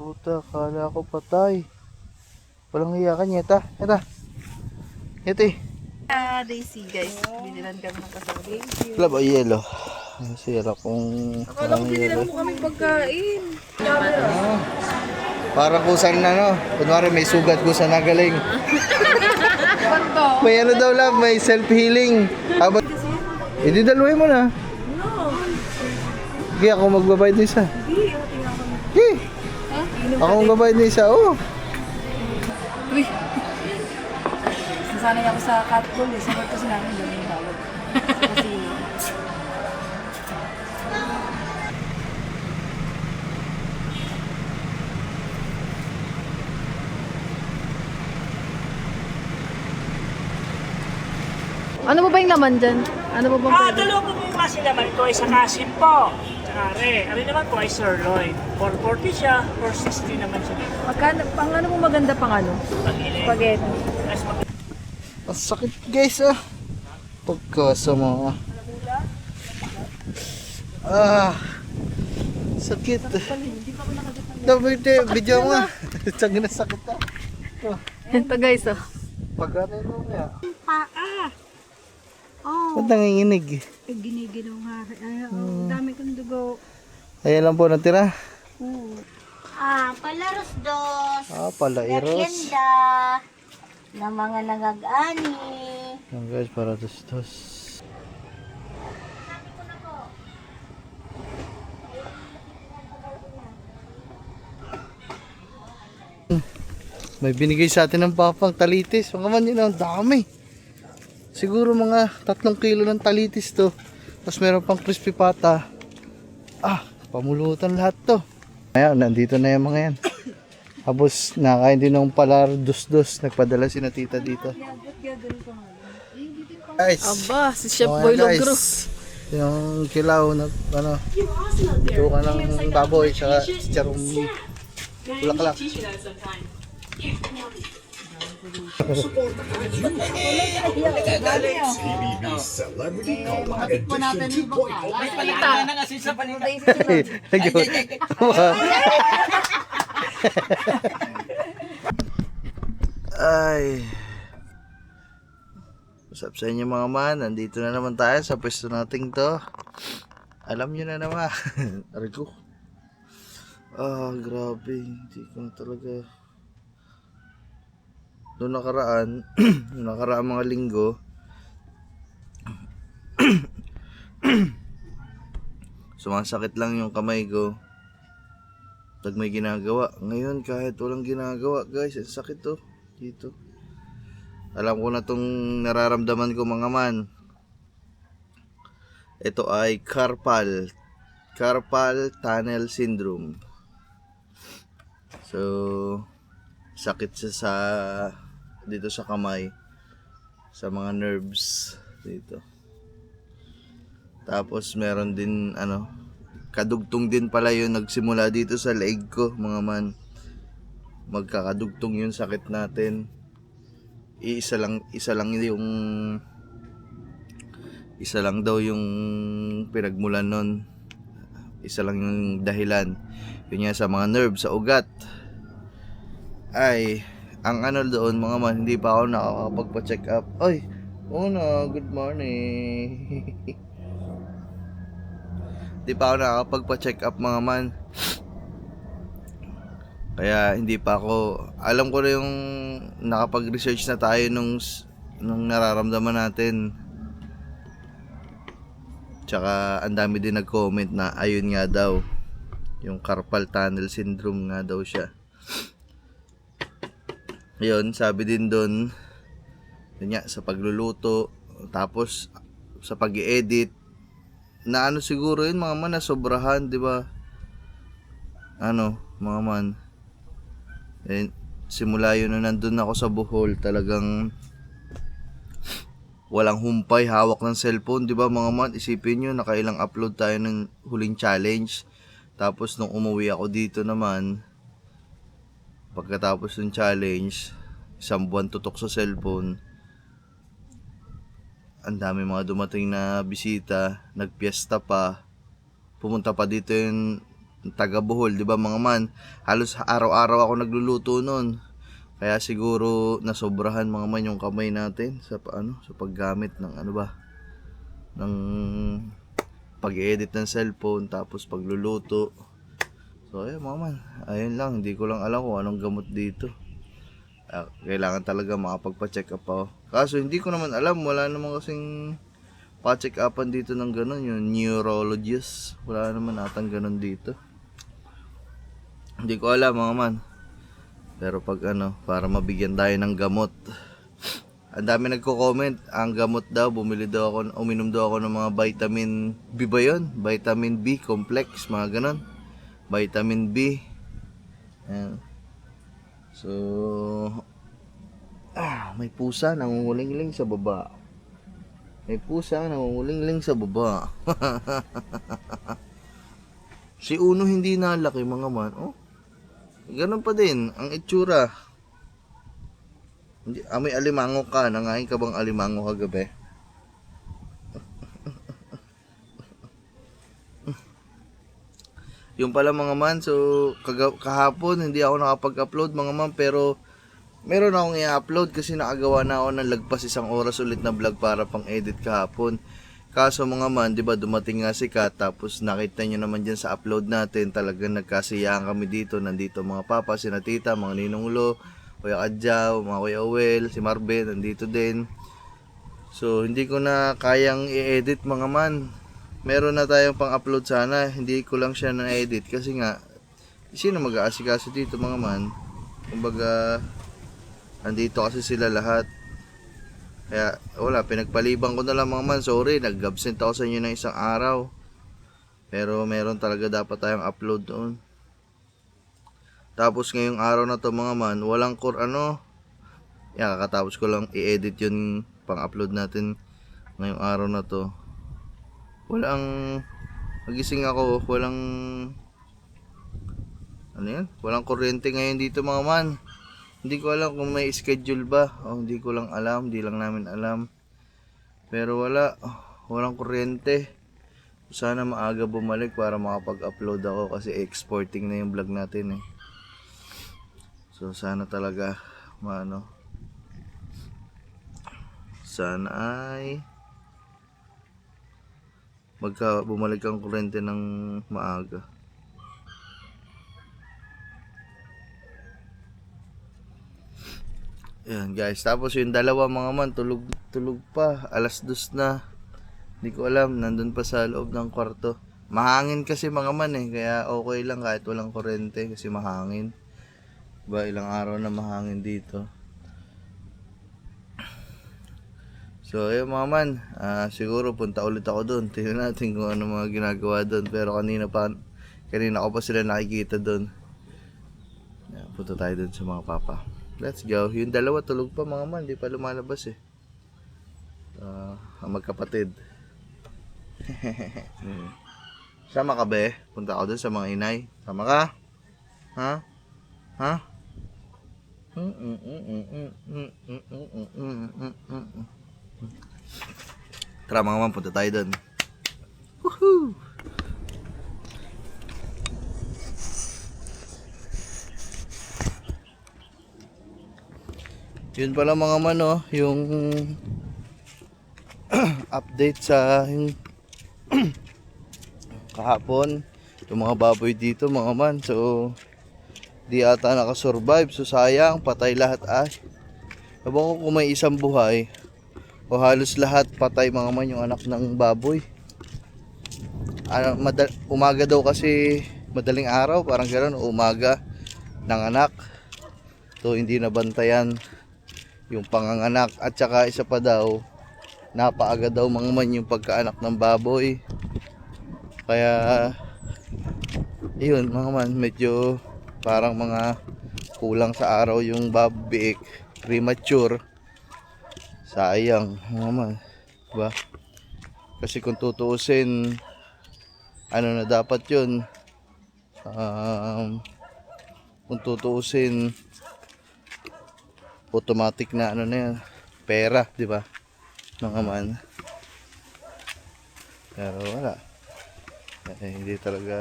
Puta, kala ko patay. Walang hiya ka, Nyeta. Nyeta. Nyeta eh. Daisy guys, binilan kami ng kasali. Wala ba yelo? Sira kung Akala ko binilan mo kaming pagkain. Parang kusan na no. Kunwari may sugat kusan na galing. Panto. May ano daw lang, may self-healing. Habang... Hindi daluhin mo na. No. Hindi ako magbabayad ng isa. Hindi, tingnan ko. Hindi. Ako magbabayad ng isa, oo. Uy. Nasanay ako sa catcall eh. Sabi kasi namin ganun yung tawag. Kasi ano ba yung laman dyan? Ano ba bang pwede? Dalawa po yung kasi naman ko ay sa kasim po. Tsaka re. Ano naman po ay sirloin. 440 siya, 460 naman siya dito. Magkano, pang ano mo maganda pang ano? Pag-ilit. Spaghetti. As pag Ang sakit guys ah. Pagkasama. Sakit. Dapat video mo nga. Tsaka na sakit ah. Ito guys oh. Pagkano mo nga. Paa. Oh. Ba't nanginginig? Giniginaw nga. Ay, dami kong dugo. Ayan lang po natira. Palaros dos. Palairos. Merienda ng mga nagag-ani. Yan guys, para tos. May binigay sa atin ng papang talitis. Mga man yun, ang dami. Siguro mga 3 kilo ng talitis to. Tapos meron pang crispy pata. Pamulutan lahat to. Ayan, nandito na yung mga yan. Tapos nakain din ng palar dos-dos. Nagpadala si na tita dito. Guys. Aba, si Chef Okay, Boy guys. Logro. Yung kilaw na ano. Ito ka ng baboy. Tsaka charong bulaklak. Po natin yung bakala. Ay. What's up sa inyo mga man? Nandito na naman tayo sa pwesto nating to. Alam nyo na naman. Aray ko. Grabe. Hindi ko na talaga. Noong nakaraan mga linggo, sumasakit lang yung kamay ko pag may ginagawa. Ngayon kahit walang ginagawa guys, ang sakit to dito. Alam ko na tong nararamdaman ko mga man. Ito ay carpal tunnel syndrome. So sakit siya sa dito sa kamay, sa mga nerves dito. Tapos meron din kadugtong din pala yun, nagsimula dito sa leeg ko mga man. Magkakadugtong yung sakit natin. Isa lang daw yung pinagmulan nun. Isa lang yung dahilan. Yun nga sa mga nerves, sa ugat. Ay, ang doon mga man, hindi pa ako nakakapagpa-check up. Ay, good morning. Hindi pa ako nakakapagpa-check up mga man. Kaya hindi pa ako, alam ko na yung nakapag-research na tayo nung nararamdaman natin. Tsaka ang dami din nag-comment na ayun nga daw, yung carpal tunnel syndrome nga daw siya. Yun, sabi din doon, yun nga, sa pagluluto, tapos sa pag-i-edit, na siguro yun mga man, na sobrahan, di ba? Mga man, simula yun na nandun ako sa Bohol, talagang walang humpay, hawak ng cellphone, di ba mga man? Isipin nyo, nakailang upload tayo ng huling challenge. Tapos nung umuwi ako dito naman, pagkatapos ng challenge, 1 buwan tutok sa cellphone. Ang dami mga dumating na bisita, nagpiesta pa. Pumunta pa dito yung taga Bohol, 'di ba mga man? Halos araw-araw ako nagluluto noon. Kaya siguro nasobrahan mga man yung kamay natin sa sa paggamit ng ng pag-edit ng cellphone tapos pagluluto. So ayun mga man, ayun lang, hindi ko lang alam kung anong gamot dito. Kailangan talaga makapagpa-check up ako. Kaso hindi ko naman alam, wala naman kasing pa-check upan dito ng ganun, yung neurologist. Wala naman atang ganun dito. Hindi ko alam mga man. Pero pag para mabigyan tayo ng gamot. Ang dami nagko-comment, ang gamot daw, uminom daw ako ng mga vitamin B ba yun? Vitamin B complex, mga ganon. Vitamin B. Ayan. So, may pusa nangungulingling sa baba. May pusa nangungulingling sa baba. Si Uno hindi nalaki mga man. Oh, ganun pa din ang itsura. May alimango ka. Nangain ka bang alimango kagabi? Yung pala mga man. So kahapon hindi ako nakapag-upload mga man. Pero meron akong i-upload kasi nakagawa na ako ng lagpas 1 oras ulit na vlog para pang edit kahapon. Kaso mga man, di ba dumating nga si Kat, tapos nakita nyo naman dyan sa upload natin, talagang nagkasiyaan kami dito. Nandito mga papa, sina tita, mga ninong Lo, Kuya Kadjaw, mga Kuya Owel, si Marben, nandito din. So, hindi ko na kayang i-edit mga man. Meron na tayong pang-upload sana, hindi ko lang siya na-edit kasi nga, sino mag-aasikaso dito mga man? Kumbaga, nandito kasi sila lahat. Kaya wala, pinagpaliban ko na lang mga man. Sorry, nag-absent ako sa inyo ng 1 araw. Pero meron talaga dapat tayong upload doon. Tapos ngayong araw na to mga man, walang kakatapos ko lang i-edit yun pang-upload natin ngayong araw na to. Magising ako, walang kuryente ngayon dito mga man. Hindi ko alam kung may schedule ba. Hindi ko lang alam. Hindi lang namin alam. Pero walang kuryente. Sana maaga bumalik para makapag-upload ako kasi exporting na yung vlog natin eh. So sana talaga sana ay bumalik ang kuryente ng maaga. Ayan guys, tapos yung dalawa mga man tulog pa, 2:00 na. Hindi ko alam, nandun pa sa loob ng kwarto. Mahangin kasi mga man eh, kaya okay lang kahit walang kuryente kasi mahangin. Diba, ilang araw na mahangin dito. So ayun mga man, siguro punta ulit ako doon. Tingnan natin kung ano mga ginagawa doon. Pero kanina ko pa sila nakikita doon. Punta tayo doon sa mga papa. Let's go. Yung dalawa tulog pa mga man, di pa lumalabas eh. Magkapatid. Sama ka be? Punta ako dun sa mga inay. Sama ka? Ha? Ha? Tara mga man, punta tayo dun. Woohoo! Yun pala mga man yung update sa yung kahapon, yung mga baboy dito mga man. So di ata nakasurvive, so sayang, patay lahat Ewan ko kung may isang buhay o halos lahat patay mga man yung anak ng baboy. Umaga daw kasi, madaling araw parang gano'n, umaga ng anak, so hindi nabantayan yung panganganak. At saka isa pa daw, napaaga daw mga man yung pagkaanak ng baboy. Kaya yun mga man, medyo parang mga kulang sa araw yung babiik, premature. Sayang mga man, diba? Kasi kung tutuusin, na dapat yun, kung tutuusin, automatic na yan, pera, di ba? Mga man. Pero wala. Hindi talaga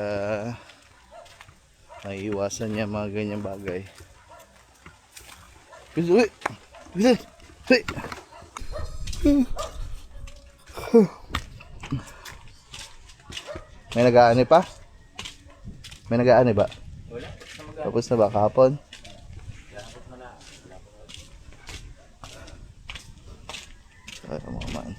May iwasan niya mga ganyang bagay. Uy! Uy! Uy! May nag-aani pa? May nag-aani ba? Wala. Tapos na ba kahapon? Ay, mga man.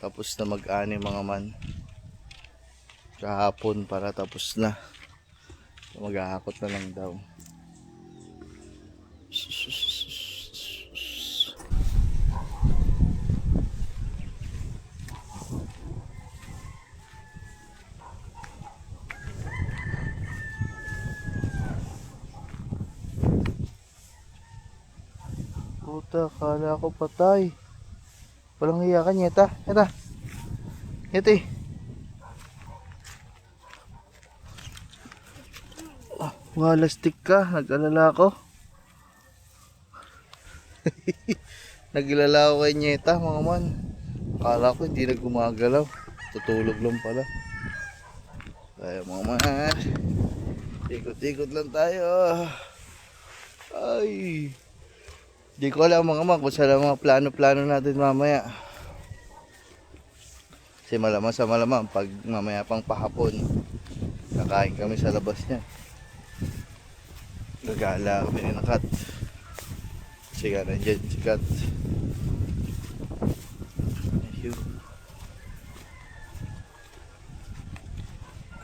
Tapos na mag-ani mga man. Kahapon para tapos na. Maghahakot na lang daw. Puta, kala ko patay. Walang hiya ka, Nyeta. Nyeta. Nyeta eh. Wala stick ka, nag-alala ko. Nag-alala ko kay Nyeta, mga man. Akala ko hindi na gumagalaw. Tutulog lang pala. Kaya mga man, ikot-ikot lang tayo. Ay, di ko alam mga man kung saan ang mga plano-plano natin mamaya. Kasi malamang sa malamang pag mamaya pang pahapon, kakain kami sa labas niya. Gagala kami ni Kat. Sige na dyan si Kat.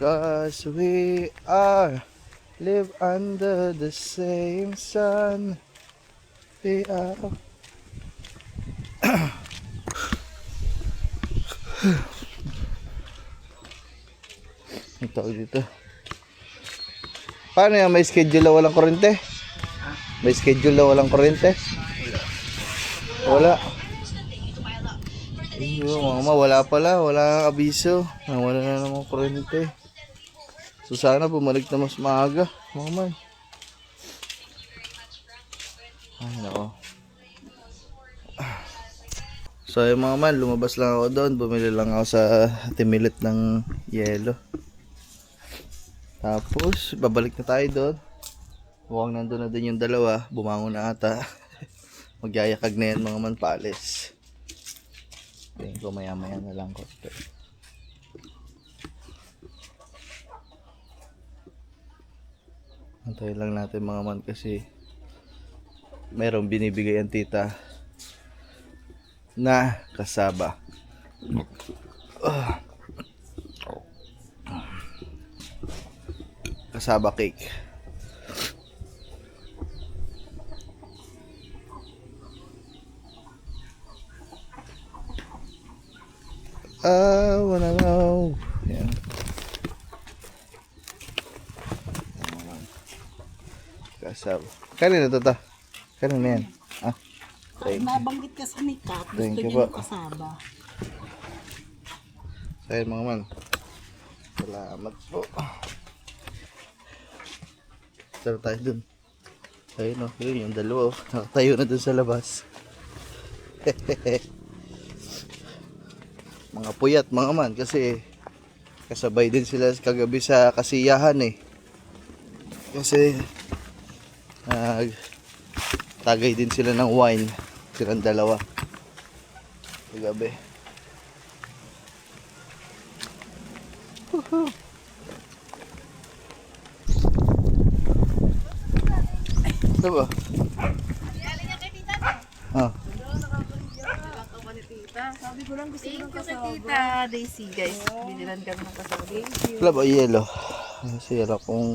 Cause we are live under the same sun. We are ang tawag dito. Paano yan? May schedule na walang kuryente? May schedule na walang kuryente? Wala. Iyo, mama, wala pala. Wala kang abiso. Wala na namang kuryente. So sana bumalik na mas maaga. Mama. Ay, nako. So yung mga man, lumabas lang ako doon. Bumili lang ako sa timilit ng yelo. Tapos, babalik na tayo doon. Mukhang nandun na din yung dalawa. Bumangon na ata. Magyayakag na yan mga manpalis. Tingin ko maya-maya na lang ko. Antayin lang natin mga man kasi mayroong binibigay ang tita na kasaba. Kasaba cake. Wanna know. Yan. Kasaba. Kanina to ta? Kanina yan? Ah. Ay, nabanggit ka sa ni Kat. Gusto Thank you niya po. ng kasaba. So yun mga man. Salamat po. Tara tayo dun. Ayun o, yun yung dalawa. Nakatayo na dun sa labas. Mga puyat mga man kasi kasabay din sila kagabi sa kasiyahan eh. Kasi tagay din sila ng wine. Silang dalawa. Kagabi. Ito ba? Ah. Sabi ko lang gusto ko ng kasama. Tita Daisy guys. Binilan kami ng kasama. Wala ba yelo? Kasi wala kung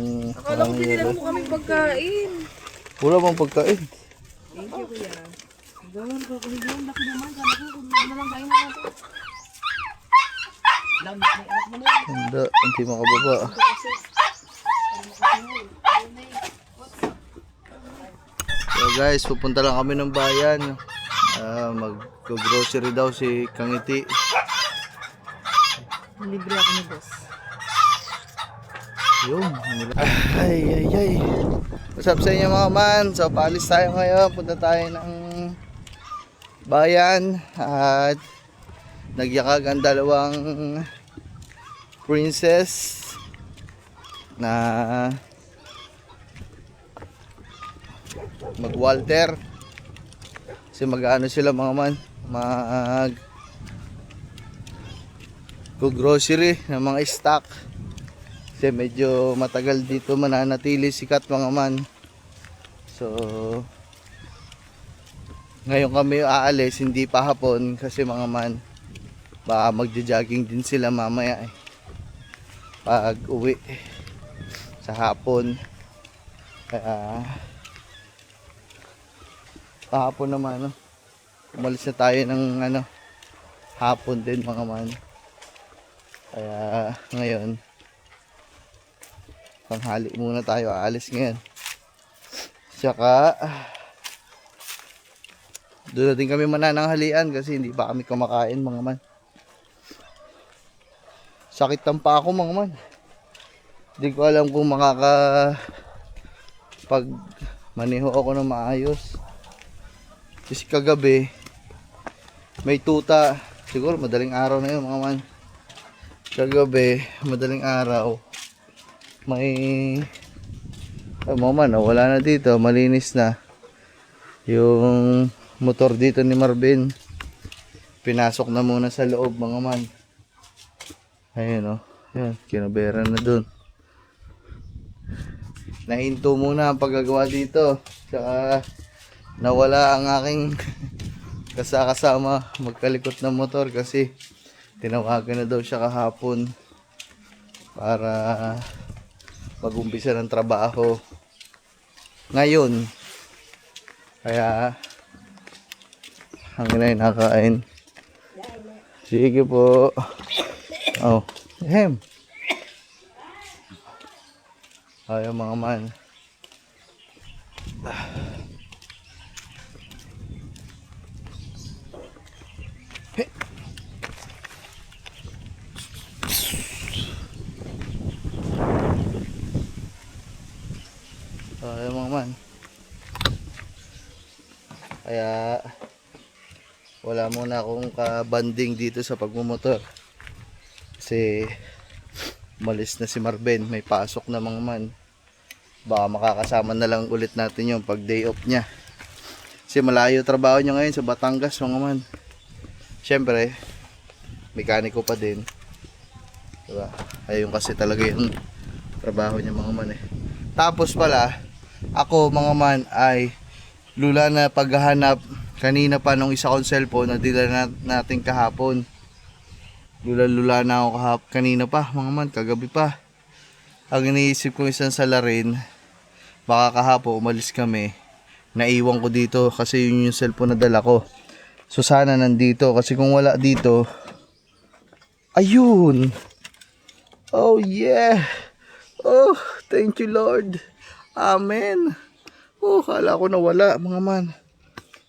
parang yelo. Mo kaming pagkain. Wala bang pagkain? Thank you kuya. Gawin ko kung hindi yung laki naman. Sabi ko kung ano lang kain natin. Lamit may anak mo na. Hindi, hindi makababa. So guys, pupunta lang kami ng bayan. Mag-grocery daw si Kangiti. Libre ako ni boss. Yun. Ay, ay, ay. What's up sa inyo mga man? So, paalis tayo ngayon. Punta tayo ng bayan. At nagyakag ang dalawang princess na mag-Walter. Kasi mag-ano sila mga man. Grocery ng mga stock. Kasi medyo matagal dito mananatili sikat mga man. So ngayon kami aalis, hindi pa hapon kasi mga man baka magja-jogging din sila mamaya pag uwi sa hapon. Kaya hapon naman umalis na tayo ng hapon din mga man. Kaya ngayon panghali muna tayo, aalis ngayon. Tsaka doon na din kami manananghalian kasi hindi pa kami kumakain mga man. Sakit ng paa ko mga man. Hindi ko alam kung pag maneho ako ng maayos. Kasi kagabi may tuta, siguro madaling araw na yun mga man. Kagabi madaling araw may mga man, wala na dito, malinis na yung motor dito ni Marvin. Pinasok na muna sa loob mga man. Ayun yan, kinabera na dun. Nahinto muna ang paggagawa dito. Saka nawala ang aking kasama magkalikot ng motor kasi tinawagan na daw siya kahapon para mag-umpisa ng trabaho ngayon. Kaya hangin na nakain. Sige po. Oh, hem. Ayaw mga man. Ayaw mga man. Kaya wala muna akong kabanding dito sa pagmumotor kasi malis na si Marvin, may pasok na mga man. Baka makakasama na lang ulit natin yung pag day off niya kasi malayo trabaho niya ngayon sa Batangas mga man. Syempre mekaniko pa din, diba? Ayun kasi talaga yung trabaho niya mga man Tapos pala ako mga man ay lula na paghahanap kanina pa nung isa kong cellphone na dila natin kahapon. Lula na ako kanina pa mga man, kagabi pa. Ang iniisip ko isang salarin, baka kahapon umalis kami, naiwan ko dito kasi yun yung cellphone na dala ko. So sana nandito kasi kung wala dito, ayun. Oh yeah. Oh, thank you Lord. Amen. Oh, akala ko nawala mga man.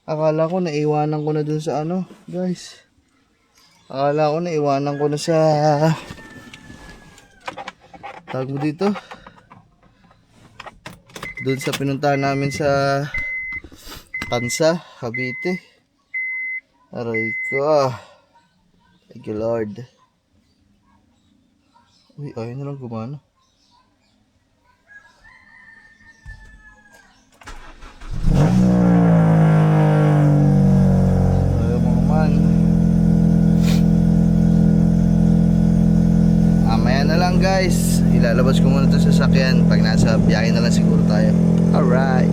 Akala ko naiwanan ko na dun sa guys. Akala ko naiwanan ko na sa tawag mo dito. Dun sa pinuntahan namin sa Tansa, Cavite. Aray ko. Thank you Lord. Uy, ayun na lang gumana. Guys, ilalabas ko muna ito sa sasakyan pag nasa biyahe na lang siguro tayo. Alright.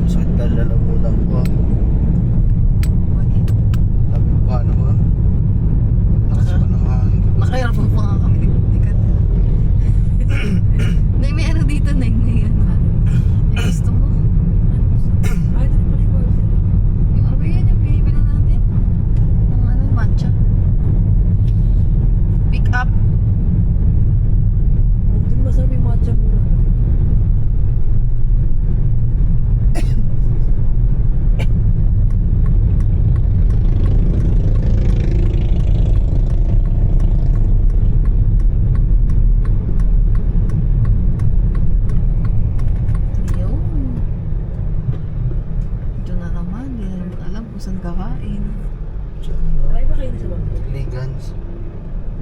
Sakit na lalamunan ko. Sabi ko paano ba? Lakas pa ng hangin. Naka-airphone pa nga kami. Nay, may dito, Nay. Gusto mo? Ay, ito pala yung yung ano ba yan? Yung binibili natin. Saan kakain? Ay, ba kayo na sa bangko? Ligans.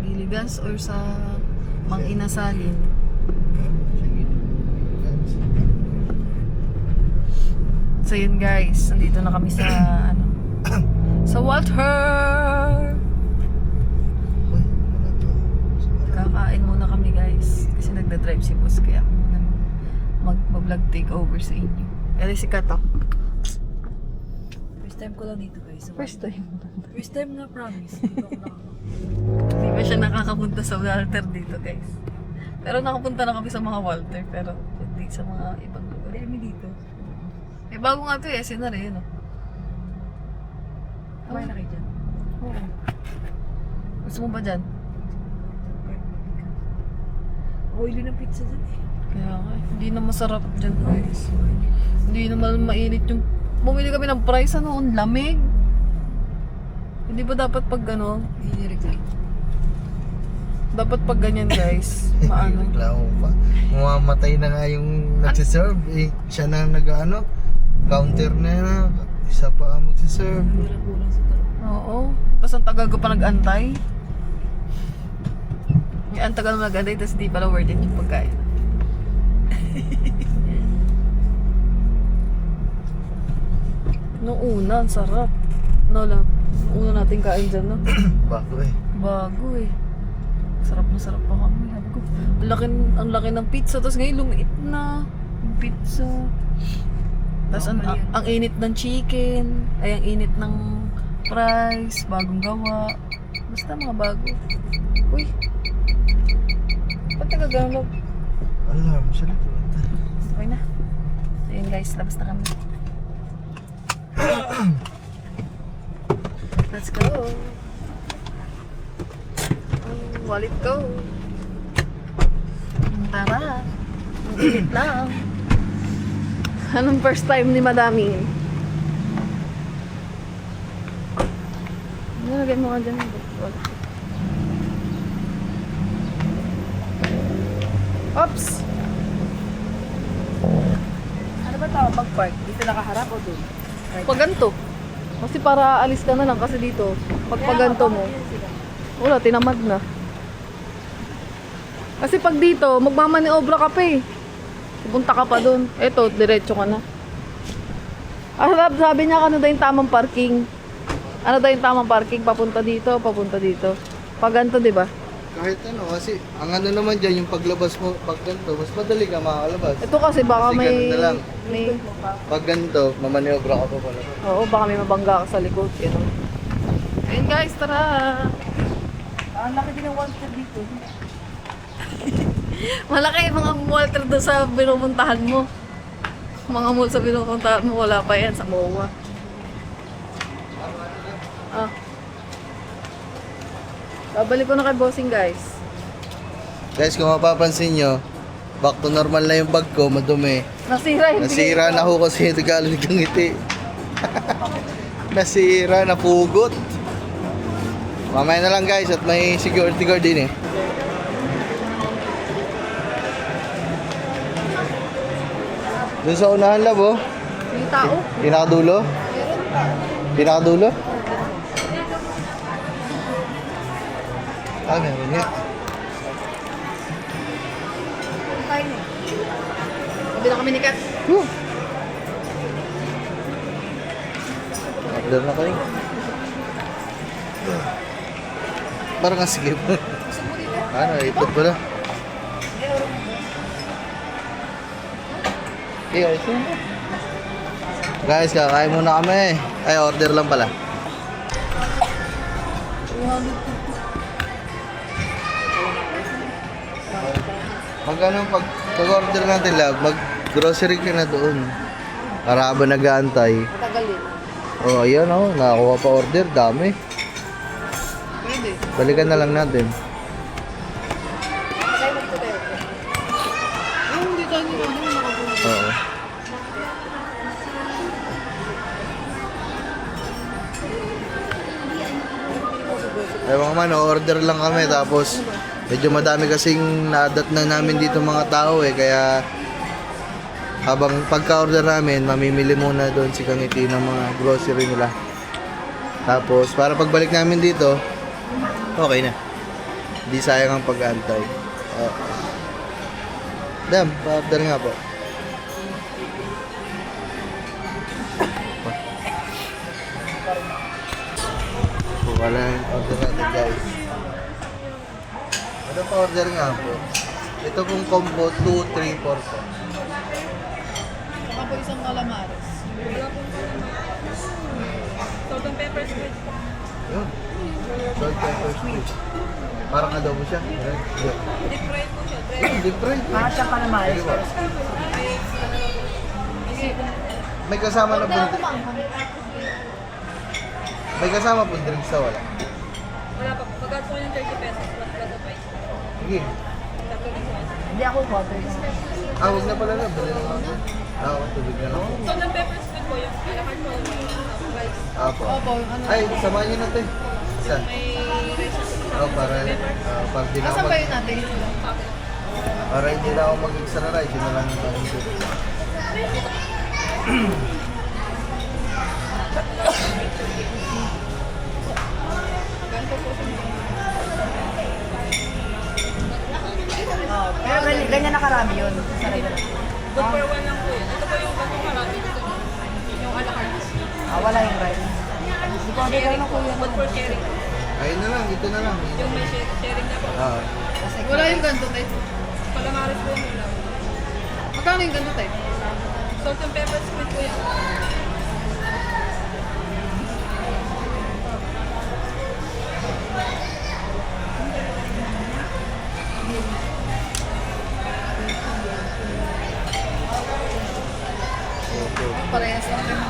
Giligas or sa Mang Inasalin? Sige. Ligans. So yun guys, nandito na kami sa ano, sa Walter. Uy, wala to. Kakain muna kami guys kasi nagda-drive si boss kaya ako muna mag-vlog takeover sa inyo. Kasi si Kato. First time ko lang dito guys. First time. First time na, promise. Hindi ko Hindi pa siya nakakapunta sa Walter dito guys. Pero nakapunta na kami sa mga Walter pero hindi sa mga ibang lugar. kami dito. Eh bago nga ito eh, SNR eh, no? Kumain na kayo dyan. Oo. Gusto mo ba dyan? Oily ng pizza dyan eh. Kaya nga, hindi na masarap dyan guys. Hindi naman mainit yung... Bumili kami ng price, ano, ang lamig. Hindi ba dapat pag ano? Dapat pag ganyan guys, maano. Reklamo pa. Mamamatay na nga yung nagsiserve. Eh, siya na nag-ano. Counter na na. Isa pa ang magsiserve. Kulang sa tao. Oo. Tapos ang tagal ko pa nag-antay. Ang tagal mo nag-antay, tapos di pala worth it yung pagkain. Noong una, ang sarap. No lang. Una natin kain dyan, no? Bago eh. Bago eh. Sarap na sarap pa kami. Sabi ko, ang laki ng pizza. Tapos ngayon lumiit na yung pizza. Tapos ang init ng chicken. Ay, ang init ng fries. Bagong gawa. Basta mga bago. Uy. Ba't nagagano? Alam, siya na to. Okay na. Ayun guys, labas na kami. Let's go. Wallet go. Tara. Ang init lang. Anong first time ni Madami? Nalagay mo ka dyan. Oops! Ano ba tawag pag-park? Dito nakaharap o doon? Pag ganito. Kasi para alis ka na lang kasi dito. Pag ganito mo. Wala, tinamad na. Kasi pag dito, magmamaniobra ka pa eh. Pupunta ka pa dun. Eto, diretso ka na. Sabi niya ano daw yung tamang parking. Ano daw yung tamang parking? Papunta dito, papunta dito. Pag ganito, di ba? Kahit ano, kasi ang ano naman dyan, yung paglabas mo, pag ganito, mas madali ka makakalabas. Ito kasi baka Kasi may... ganun na lang. may Pag ganito, mamaniobra ka pa pala. oo, baka may mabangga ka sa likod. Ganun. Ayun guys, tara! Ang laki din ng Walter dito. Malaki yung mga Walter doon sa pinupuntahan mo. Mga mall sa pinupuntahan mo, wala pa yan sa MOA. Ah. Babalik ko na kay bossing guys. Guys, kung mapapansin nyo, back to normal na yung bag ko, madumi. Nasira yung Nasira na ho kasi ito galing ng ngiti. Nasira, napugot. Mamaya na lang guys at may security guard din eh. Doon sa unahan lab oh. Yung tao. Pinakadulo? Pinakadulo? Ah, meron nga. Kain eh. Sabi na kami ni Kat. Order na kayo. Parang ang sige po. Ano, ito pala. Guys, kakain muna kami. Ay, order lang pala. Pag-order natin lang, mag-grocery ka na doon. Para ba nag-aantay? Matagal yun. Oh, ayan oh, nakakuha pa order, dami. Pwede. Balikan na lang natin. Kaya magtatayo ko. Hindi tayo nila nakabuhay. Oo. Ewan man, order lang kami tapos medyo madami kasing na-adat na namin dito mga tao eh, kaya habang pagka-order namin, mamimili muna doon si Kangiti ng mga grocery nila. Tapos, para pagbalik namin dito, okay na. Hindi sayang ang pag-antay. Dam, pa-order nga po. So, wala yung order natin, guys. Ano pa-order nga po? Ito pong combo 2, 3, 4 po. Saka po isang calamares. Salt and pepper squid. Yun. Salt, pepper, squid. Parang adobo siya. Deep fried po siya. Deep fried. Siya pa naman. May kasama na po. May kasama po drinks sa wala. Wala pa po. Pagkat po yung 30 pesos plus plus of ice. Sige. Hindi ako water. Huwag na pala na. Bili na lang. Tubig na lang. Salt and pepper squid po yung alakad po. Apo. Opo, yung ano. Ay, samahan niyo natin. Isa. Para di na ako Asan ba mag... yun natin? Para hindi na ako mag-extra rice. Yun na lang yung parang dito. Pero ganyan na karami yun. Sarap na. Good for one lang po yun. Ito po yung ganito marami dito. Yung alakad. Wala yung rice. Hindi ko order na kuya. Good for sharing. Ayun na lang. Ito na lang. Yung may sharing na po. Wala yung ganito tayo. Calamares po yung lang. Magkano yung ganito tayo? Salt and pepper squid po yan. Parehas lang kayo.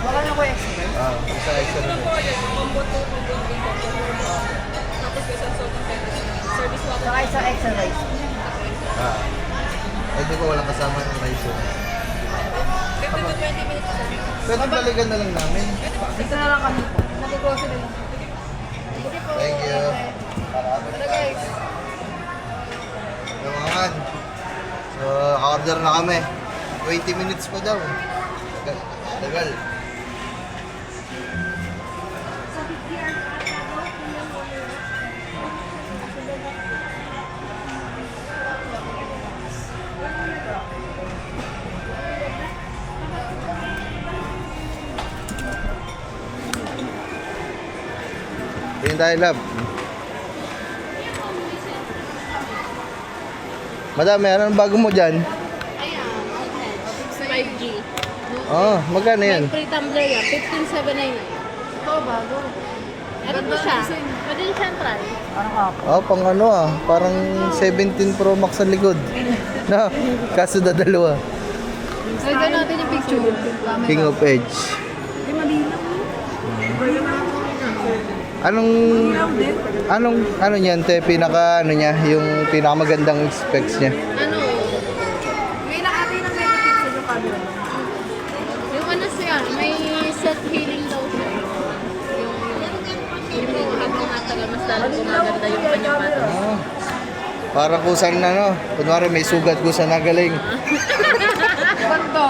Wala na ko extra. Isa extra Ito rice. po yun. Combo 2, combo 3, combo 4. Tapos may isang salt and pepper squid. Service water. Saka isang extra rice. Hindi ko walang kasama ng rice yun. 15 to 20 minutes. Pwede balikan na lang namin. Dito na lang kami po. Mag-grocery lang. Thank you. Tara guys. Yung mga man. So, order na kami. 20 minutes pa daw. Tagal. Tagal. Tingin tayo, love. Madam, meron bago mo dyan? 5G. Magkano yan? Free tumbler yan, 15,799. Ito, bago. Ano po siya? Pwede rin siyang try. Pang ano parang 17 Pro Max sa likod. Na, kaso dalawa. Lagyan natin yung picture. King of Edge. Anong ano niyan, te, pinaka ano niya, yung pinakamagandang specs niya. Ano? May nakatay ng negative sa camera. Yung ano siya, may self-healing daw siya. Yung habang natagal, mas lalo gumaganda yung kanyang mata. Parang kung saan kunwari may sugat ko sa nagaling.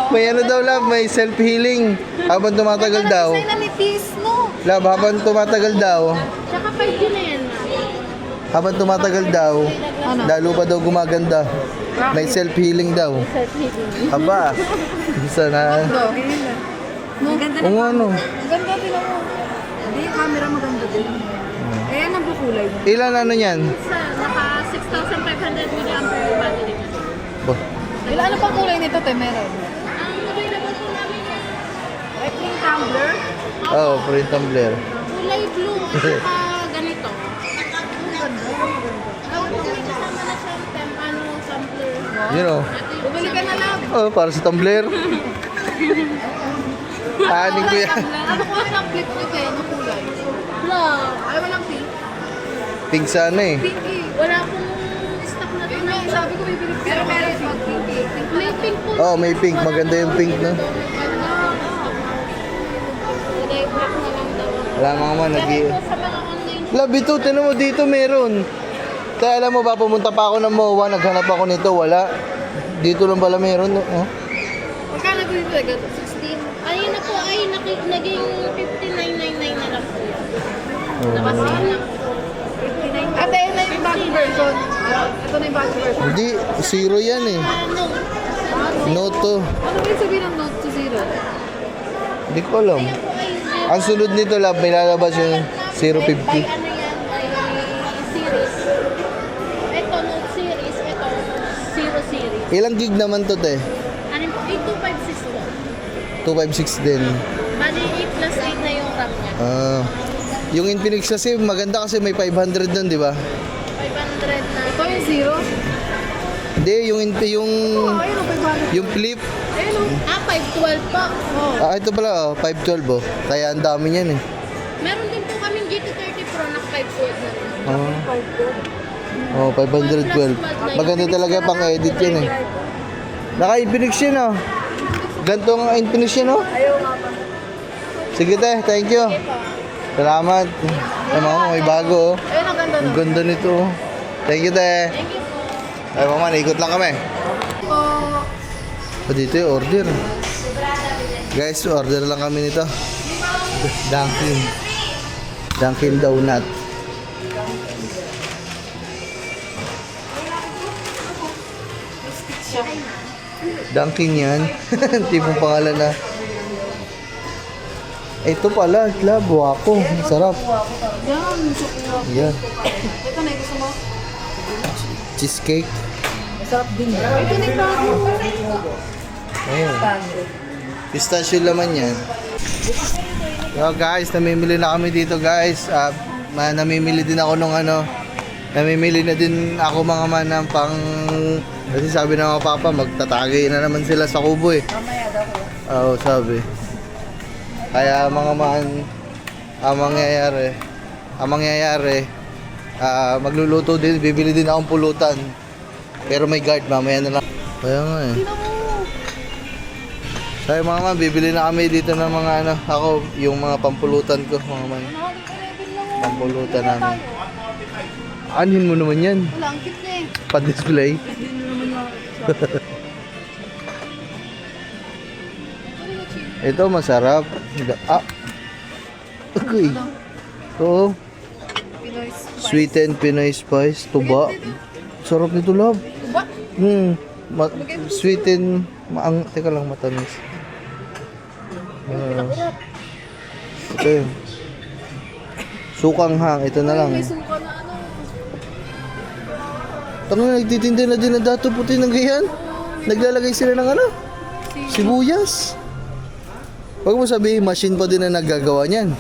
May ano daw, love, may self-healing. Habang tumatagal daw. Ay, nanipis mo. Love, habang tumatagal daw. Tsaka 5G na yan. Habang tumatagal daw, lalo pa daw gumaganda. May self-healing daw. Self-healing. Aba, isa na. Ang ganda Kung ano. Ang ganda din ako. Hindi, yung camera maganda din. Ayan ang bukulay mo. Ilan ano yan? Sa, naka 6,500 mAh battery na. Bah, Wala ano pang kulay nito, te? Meron. Ang available po namin yan, Ring tumbler. print tumbler. kulay blue at saka ganito. Tapos may kasama na siyang sampler. Bumili ka na lang. Para sa tumbler. Anin ko yan. Ano kulay ng clip nyo, te? Ano kulay? Black. Ay, walang pink. Pink sana eh. Pinky. Wala pong stock na Yun nga, sabi ko bibili ko. Pero meron pag pinky. May pink po. May pink. Maganda yung pink, no? Kulay black na lang daw. Wala mga man, Pero po sa mga online Love, ito, tinan mo dito meron. Kaya alam mo ba, pumunta pa ako ng MOA, naghanap ako nito, wala. Dito lang pala meron, no? Magkano po yung talaga? 16. Ayun na po ay naging 59.99 na lang po. Nakasale na po. Ate, yun na yung bagong version. Ito na yung bagong version. Hindi, zero yan eh. Ano? Note to. Ano ba yung sabihin ng note to zero? Hindi ko alam. Ang sunod nito lab, may lalabas yung 050. By ano yan? By series. Ito, Note series. Ito, Zero series. Ilang gig naman to te? Ano po? 8256 256 din. Bali, 8 plus 8 na yung RAM niya. Yung Infinix kasi maganda kasi may 500 nun, di ba? 500 na. Ito yung zero? Hindi, yung Ayun, 500. yung flip. Ayun, oh. 512 po. Ito pala, 512 oh. Kaya ang dami niyan eh. Meron din po kaming GT30 Pro na 512 na rin. Oh, 512. Maganda talaga pang edit yan eh. Naka-Infinix yun oh. Ganito ang Infinix yun oh. Sige te, thank you. Salamat. Ay mama, may bago oh. Ayun, ang ganda Ang no. ganda nito oh. Thank you te. Thank you po. Ay mama, naikot lang kami. Dito yung order. Guys, order lang kami nito. Dunkin. Dunkin Donut. Dunkin yan. Tipong pangalan na. Ito pala, club, wako. Sarap. Yan, sukuha. Yan. Ito na yung gusto mo. Cheesecake. Masarap din. Ito na yung bago. Ayun. Pistachio laman yan. So guys, namimili na kami dito guys. Namimili din ako nung ano. Namimili na din ako mga man ng pang... Kasi sabi ng mga papa, magtatagay na naman sila sa kubo eh. Mamaya daw ko. Oo, sabi. Kaya mga man, ang mangyayari, magluluto din, bibili din akong pulutan. Pero may guard, mamaya na lang. Kaya nga eh. Kaya mga man, bibili na kami dito ng mga ano, ako, yung mga pampulutan ko, mga man. Pampulutan namin. Anin mo naman yan? Wala, ang cute na eh. Pa-display? Ito masarap. Okay. Oo. Pinoy. Sweetened Pinoy Spice. Tuba. Sarap nito, love. Tuba? Sweetened. Teka lang, matamis. Ito yun. Sukang hang. Ito na lang. May suka na ano. Tanong nagtitinda na din ng dato puti ng ganyan. Naglalagay sila ng ano? Sibuyas. Huwag mo sabihin, machine pa din na naggagawa niyan.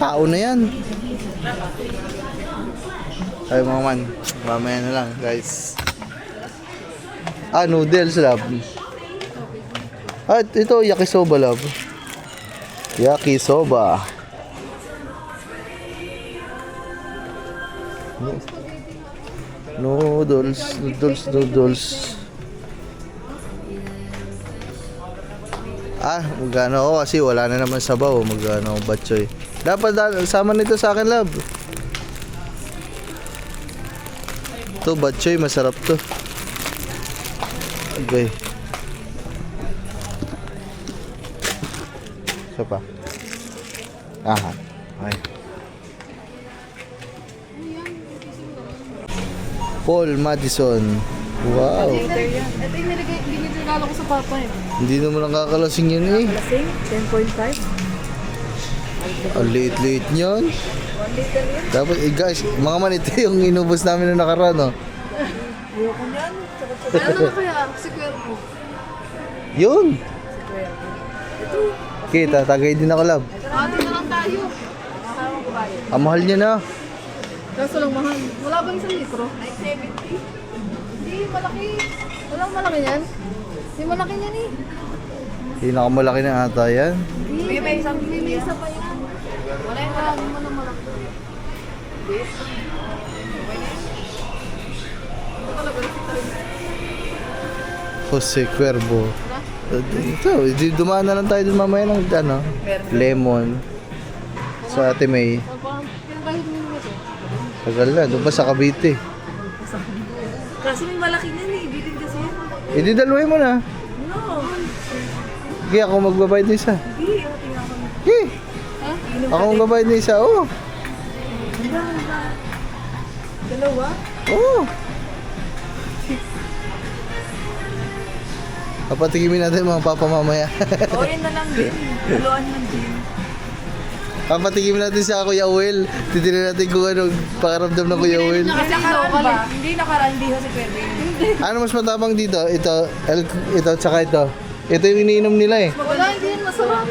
Tao na yan. Ay mga man, mamaya na lang guys. Noodles love. Ito yakisoba love. Yakisoba. Noodles. Magano ako kasi wala na naman sabaw. Magano ako batchoy. Dapat sama nito sa akin, love. Ito, batchoy. Masarap to. Okay. Isa pa. Aha. Okay. Paul Madison. Wow. Ito yung binigalo ko sa papa eh. Hindi naman nakakalasing yan eh. Lasing? 10.5? Ang liit-liit niyan. 1 liter yan. Dapat, guys, mga man ito yung inubos namin na nakaraan, no? Ayoko niyan. Ano na kaya? Si Cuervo. Yun! Okay, tatagay din ako, love. Ate na lang tayo. Kasama ko ba yun? Ang mahal niya na. Kaso lang mahal. Wala ba isang litro? Like 70? Hindi, malaki. Walang malaki yan. Hindi malaki yan eh. Pinakamalaki na ata yan. May isa pa yan. Wala yung marami mo na malaki. Jose Cuervo. Ito, dumaan na lang tayo dun mamaya ng ano, lemon. Sa Ate May. Pinagahit mo nyo ito. Tagal na, doon pa sa Cavite. Kasi may malaki yan eh. Bilin kasi yan. Dalawa mo na. No. Sige, ako magbabayad ng isa. Sige. Ako magbabayad ng isa, oh. Dalawa? Oo. Papatikimin natin mga papa mamaya. O, yun na lang din. Dalawan ng gin. Papatikimin natin sa Kuya Will. Titignan natin kung ano pakaramdam ng Kuya Will. Kasi nakaraan ba? Hindi nakaraan, hindi kasi pwede. Ano mas matapang dito? Ito, tsaka ito. Ito yung iniinom nila eh. Wala, hindi yan masarap.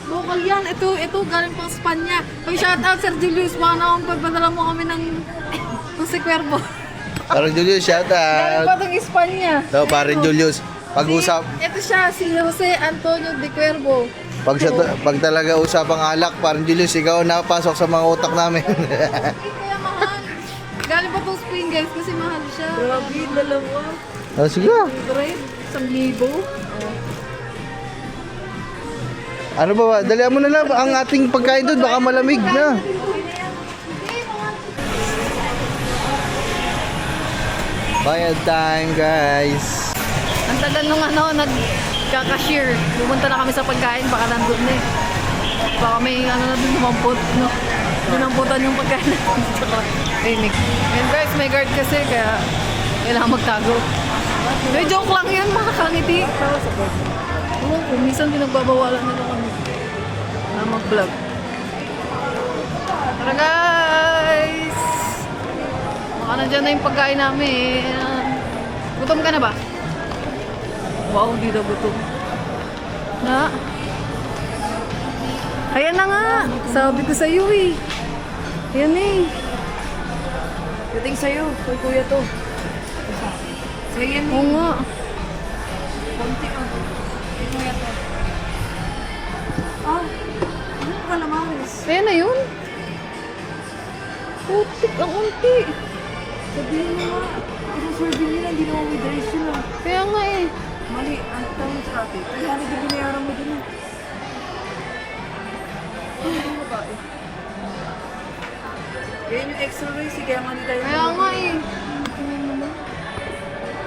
Local yan. Ito galing pang Spanya. Pag shoutout Sir Julius, baka na akong pagpadala mo kami ng si Cuervo. Parang Julius, shout Galing pa out. ng Espanya. Ito, parang Julius. Pag-usap, Ito siya, si Jose Antonio de Cuervo. pag talaga usapang alak, parang Julius, ikaw napasok sa mga utak namin. Kaya mahal. Galing pa tong Spring Guys kasi mahal siya. Grabe, dalawa. Oh, sige. Great. 1,000. Ano ba? Dalihan mo na lang ang ating pagkain doon, baka malamig na. Bayad time, guys. Ang tagal nung nagkaka-share. Pumunta na kami sa pagkain, baka nandun na eh. Baka may na dun lumampot, no? Dinamputan yung pagkain natin. And guys, may guard kasi, kaya kailangan magtago. May joke lang yan, makakangiti. Oo, kung minsan pinagbabawalan nila kami na mag-vlog. Tara guys! Baka nandyan na yung pagkain namin. Gutom ka na ba? Wow, hindi na gutom. Na? Ayan na nga! Sabi ko sa'yo eh. Ayan eh. Dating sa'yo, kay kuya to. Sa'yo yan Oo nga. konti ah. Kay kuya to. Ah, ano ka naman? Ayan na yun. Putik, ang unti. Sabihin mo nga, i-serving nila, hindi naman with rice yun ah. Kaya nga eh. Mali, ang tawag sa ate. Kaya hindi binayaran mo din ah. Ano ba eh? Yan yung extra rice, kaya nga hindi tayo. Kaya nga eh.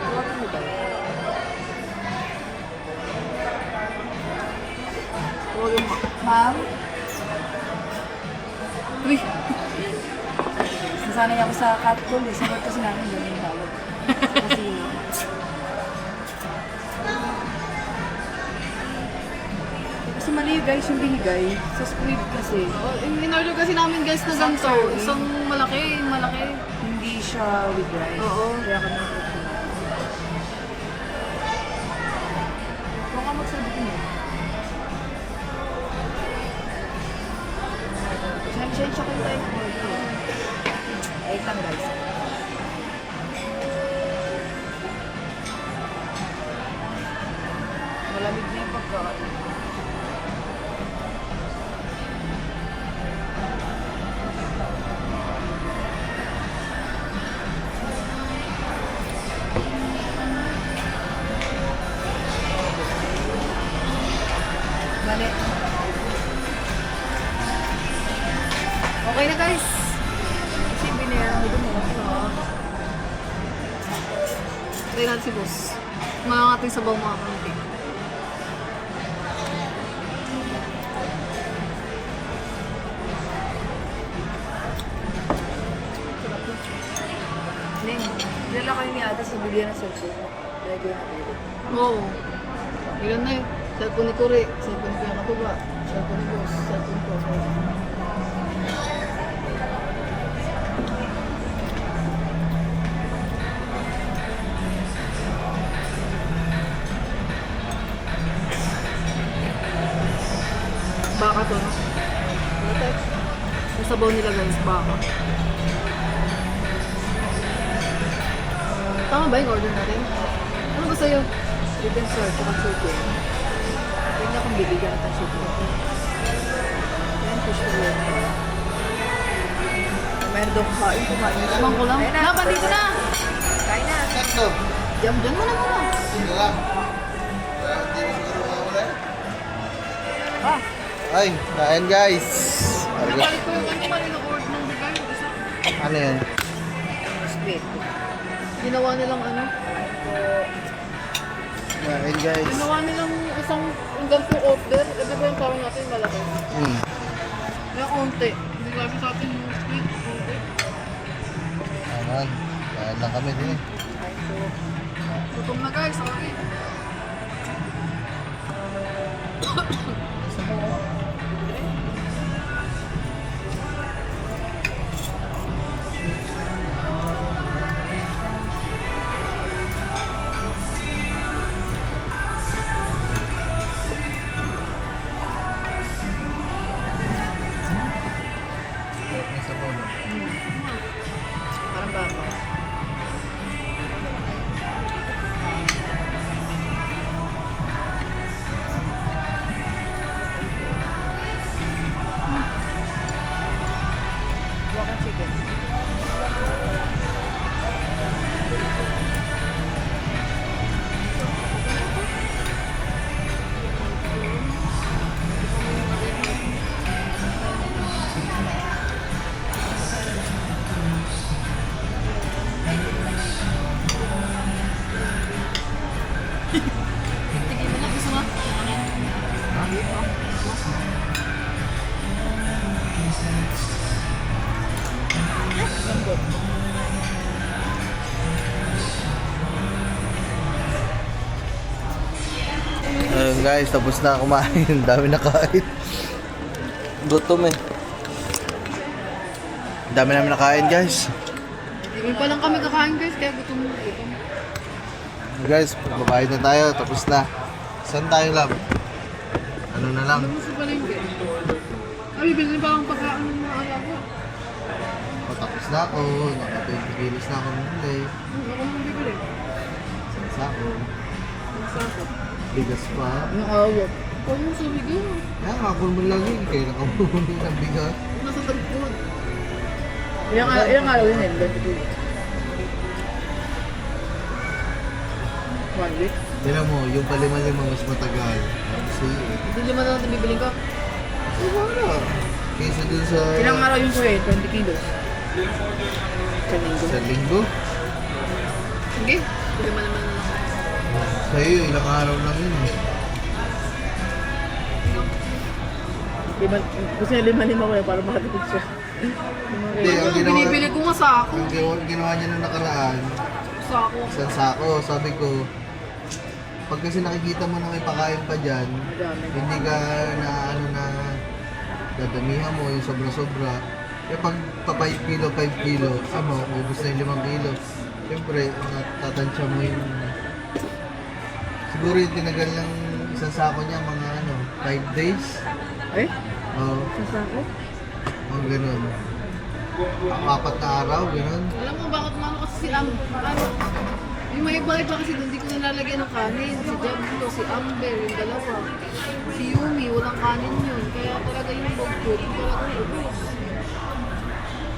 Tawagan mo tayo. Tawagan mo. Ma'am? Uy. Nasanay ako sa catcall eh. Sabat kasi namin ganun yung tawag. Kasi kasi mali guys yung binigay. Sa squid kasi. In-order kasi namin guys na ganito. Isang malaki. Hindi siya with rice. Oo. Kaya kami nagpapalala. Huwag ka magsabi ko mo. Siyensya kayo tayo ng order. Wait lang guys. Malamig na yung pagkain. Mali. Okay na guys. Kasi binayaran mo dun eh. Try natin si boss. Mga ating sabaw mga kampi. Neng, dala kayo ni Ada sa bilihan ng cellphone. Lagay na kayo. Oo. Ilan na yun? Cellphone ni Kuri. Cellphone ni Kuya Katuba. Cellphone ni boss. Cellphone ko. Baka to, no? Yung sabaw nila guys, baka. Tama ba yung order natin? Ano ba sa'yo? Chicken sir, tsaka chicken. Huwag niya kong bibigyan at chicken. Yan, fish fillet. Meron daw kumain. Lamang ko lang. Ayun na. Laban dito na! Kain na. Sakto. Diyan mo na muna. Sige lang. Hindi mo siguro mawala. Ah, Ay, kain guys. Napalit ko yung ano kanina order ng bigay. Isa. Ano yan? squid. Ginawa nilang ano. Kain guys. Ginawa nilang isang hanggang 2 order. Eh, di ba yung kawin natin malaki? Hmm. May konti. Hindi kasi sa atin yung split. Konti. Ayan. Kain lang kami din eh. Gutom na guys. Okay. Parang baba. Buwakan chicken. Tigil mo na, gusto mo? Lambot. Ayun guys, tapos na kumain. Dami na kain. Gutom eh. Dami namin nakain guys. Hindi pa lang kami kakain guys, kaya gutom na gutom. Guys, babayad na tayo. Tapos na. Saan tayo lang? Ano na lang? Gusto pa lang guys. Ay, bilhin pa akong pagkaan ng mga alaga. Tapos na ako. Naka-20 kilos na ako nilay. Ako nang bibili. Sansa ako. Ang sakot. Bigas pa. Ang awak. Huwag mo sabihin. Kaya nga, mo lagi. Kaya nakabuli ng bigas. Nasa tagpod. Ilang araw yun eh, 22. 1 week. Tignan mo, yung palima-lima mas matagal. Kasi, Hindi naman na natin bibiling ka. wala. Kaysa dun sa... Ilang araw yun ko eh, 20 kilos. Sa linggo. Sa linggo. Sige, lima naman na lang. Sa'yo, ilang araw lang yun eh. Gusto niya lima-lima ko eh, para makatipid siya. Hindi, ang ginawa... Binibili ko nga sa ako. Ang ginawa niya nung nakaraan, Sa ako. isang sako, sabi ko, pag kasi nakikita mo na may pakain pa dyan, Madami. hindi ka na ano na dadamihan mo yung sobra-sobra. Eh pag pa 5 kilo, 5 kilo, ano, ubus na yung 5 kilo. Siyempre, tatansya mo yung... Siguro yung tinagal ng isang sako niya, mga ano, 5 days. Eh? Oo, Sa ako? ganun. 4 na araw, ganun. Alam mo bakit mano kasi si ano, yung may iba kasi doon, hindi ko nalalagyan ng kanin. Si Jablo, si Amber, yung dalawa. Si Yumi, walang kanin yun. Kaya talaga yung dog food, talaga ubos.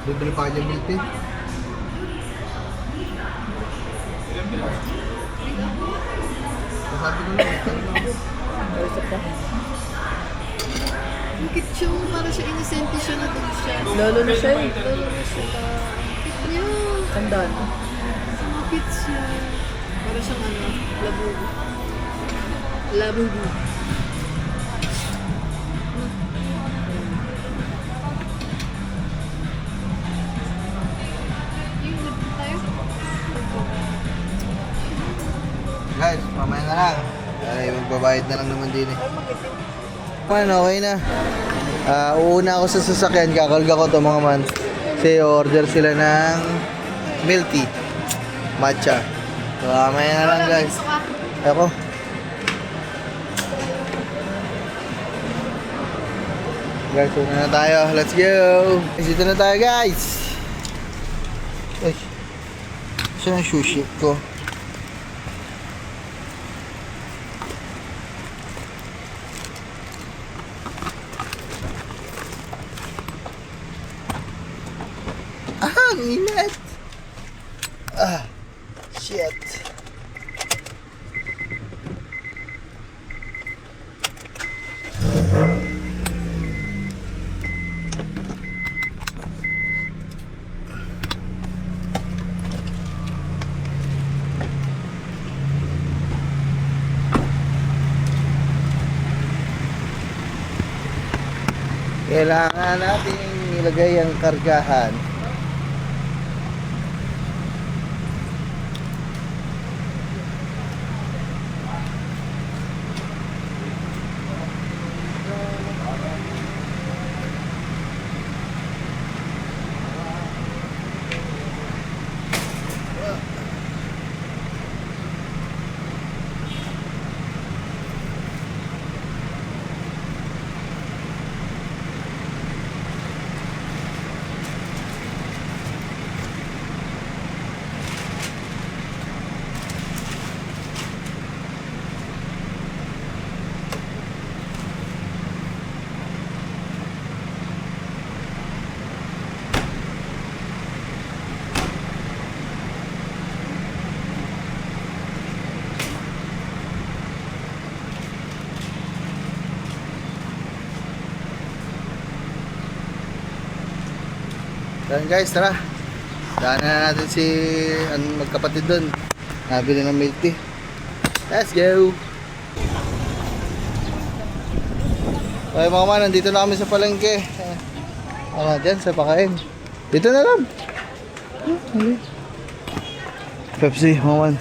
Bibili pa ka dyan, Milty. Sabi ko lang, Ang cute siya, para siya innocent siya na dog siya. Lolo na siya eh. Lolo na siya. Cute niya. Tandaan. Ang cute siya. Para siyang ano, labubu. Labubu. Yung labubu tayo? guys, mamaya na lang. Ay, magbabayad na lang naman din eh. Man, okay na. Uuna ako sa sasakyan, kakalga ko to mga man. Kasi order sila ng milk tea. Matcha. So, mamaya na lang guys. Ako. Guys, una na tayo. Let's go. Dito na tayo guys. Ay. Saan ang sushi ko? Ang init! Ah, shit. Kailangan natin ilagay ang kargahan. Yan guys, tara. Daanan na natin si magkapatid doon. Nabili ng milk tea. Let's go! Okay mga man, nandito na kami sa palengke. Dyan sa pakain. Dito na lang. Pepsi, mga man.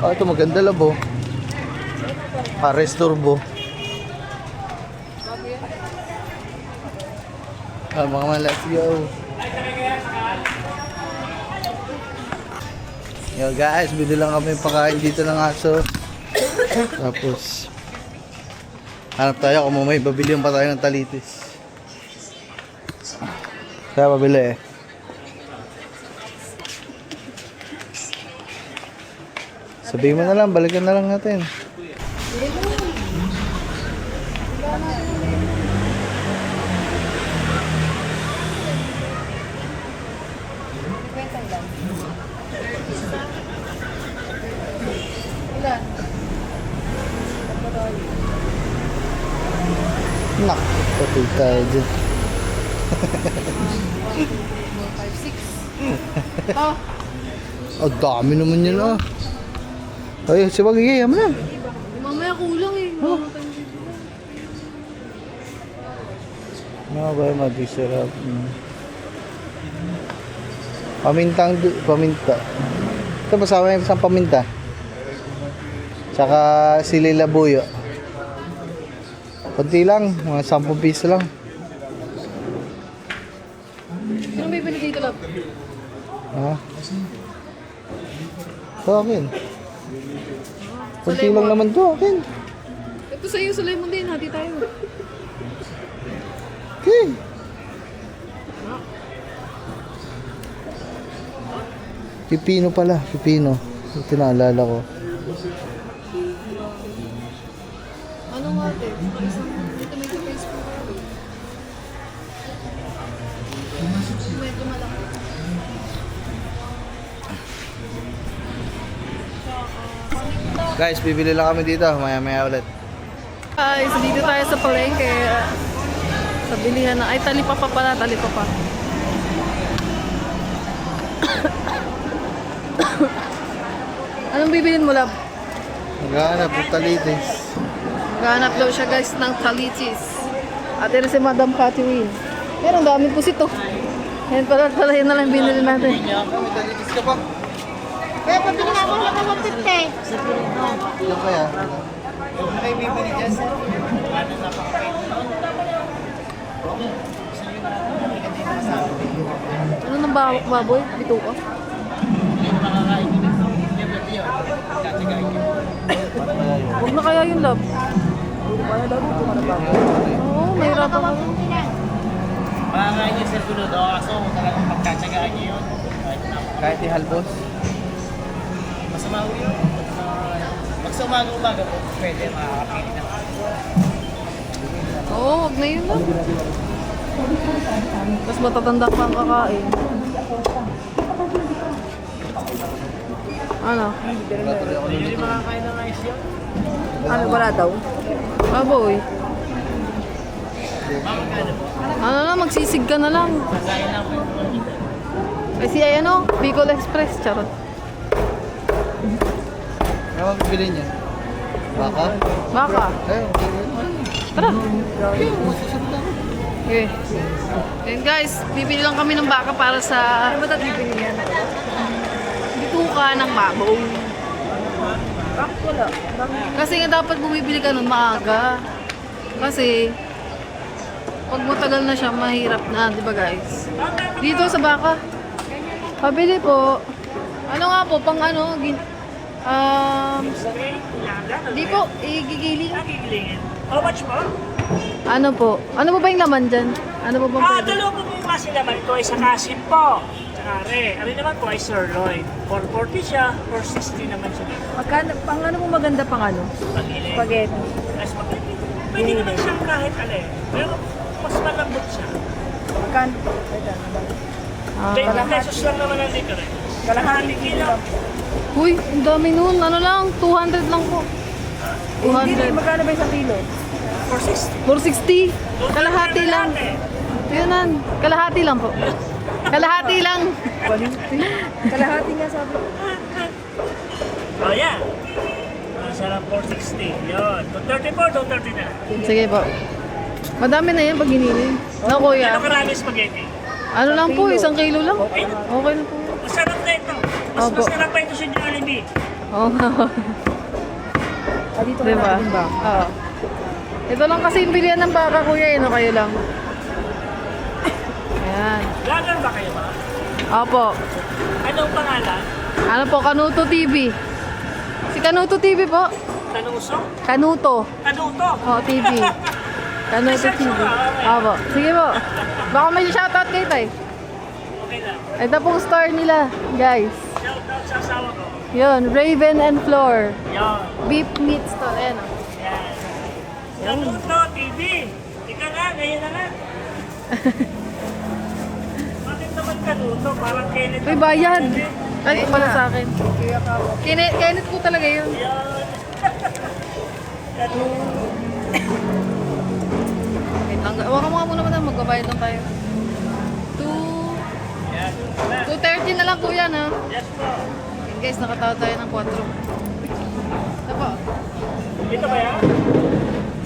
Ito maganda labo. Pares turbo. Mga man, let's go. Yo guys, bili lang kami pakain dito ng aso. Tapos hanap tayo kung may babili pa tayo ng talitis. Kaya pabili eh. Sabihin mo na lang, balikan na lang natin. Nak, patay tayo dyan. 5, 6. Oh, Ang dami naman yun ah. Ay, si Bagay, yaman na. mamaya kulang eh. Ano ba yung mag-isarap? Paminta. Ito masama yung isang paminta. Tsaka sili labuyo. Kunti lang, mga 10 piso lang. Sino may binigay ito, love? Ha? Ito akin. Kunti lang naman to akin. Ito sa'yo, sa lemon din. Hati tayo. Okay. Pipino pala, pipino. Ito naalala ko. Ano nga, ate? Isang tomato paste po. Medyo malaki. Guys, bibili lang kami dito. Maya-maya ulit. Guys, dito tayo sa palengke. Sa bilihan na. Ay, talipapa pala. Talipapa. Anong bibilin mo, love? Maghanap ng talitis. Maghanap daw siya, guys, ng talitis. At ito si Madam Catherine. Pero ang daming pusit to. Yan pala, yun na lang binili natin. May talitis ka pa? Kaya pabili na ako lang ng 150. Yung kaya? Ano nang baboy? Bito ka? Huwag na kaya yun, love. Oo, mahirapan ka. Mga niyo sa sunod, kaso talagang pagkatsagaan niyo yun. Kahit ihalbos. Masama ko yun. Pag sa umaga po, pwede makakapili na. Oo, huwag na yun, love. Mas matatanda pa ang kakain. Ano? Hindi makakain ng ice yun. Ano wala daw? Baboy. Ano na, magsisig ka na lang. Ay si ay ano, Bicol Express, charot. Ano ang bibili niya? Baka? Baka. Ayun. Tara. Okay. And guys, bibili lang kami ng baka para sa... Ano ba ito bibili yan? bituka ng baboy. Bakit wala? Kasi nga dapat bumibili ka nun maaga. Kasi, pag matagal na siya, mahirap na, di ba guys? Dito sa baka. Pabili po. Ano nga po, pang ano, di po, igigiling. Nagigilingin. How much po? Ano po? Ano po ba yung laman dyan? Ano po bang pwede? Dalawa po yung kasi naman. Ito ay sa kasim po. Tsaka re. Ano naman po ay sirloin. 440 siya, 460 naman siya dito. Magkano, pang ano mo maganda pang ano? Pag-iling. Spaghetti. Ay, spaghetti. Pwede naman siyang kahit alin. Pero mas malambot siya. Magkano? 20 pesos lang naman ang dito rin. Kalahati kilo. Uy, ang dami nun. Ano lang, 200 lang po. Hindi, 200. magkano ba isang kilo? 460. 460. Kalahati lang. Yun nan. Kalahati lang po. Kalahati lang. Kalahati nga sabi. Oh, yan. Sarap 460. Yun. 234, 230 na. Sige po. Madami na yan pag gininin. No, kuya. Ano karami spaghetti? Ano lang po, 1 kilo lang. Okay na. Okay na po. Masarap na ito. Mas Opo. masarap pa ito sa Jollibee. Oo nga. Ah, dito ka Diba? natin ba? Oo. Ito lang kasi yung bilihan ng baka, kuya. Ano kayo lang. Ayan. Vlogger ba kayo ba? Opo. Anong pangalan? Ano po, Kanuto TV. Si Kanuto TV po. Tanuso? Kanuto. Kanuto? Oo, TV. Kanuto TV. Opo. Sige po. Baka may shoutout kayo tayo. Okay lang. Ito pong store nila, guys. Shout out sa asawa ko. Yun, Raven and Floor. Yan. Beef meat store. Ayan. Oh. Yan. Kanuto TV. Ika nga, ngayon na nga. Bakit naman kanuto? Parang Kenneth. Uy, bayad. Ay, ito pala sa akin. Kenneth po talaga yun. Yan. Kanuto. Wait lang. Huwag mo nga muna madam. Magbabayad lang tayo. Yan. 230 na lang po yan, ha? Yes po. Yan guys, nakatawad tayo ng 4. Ito po. Ito ba yan?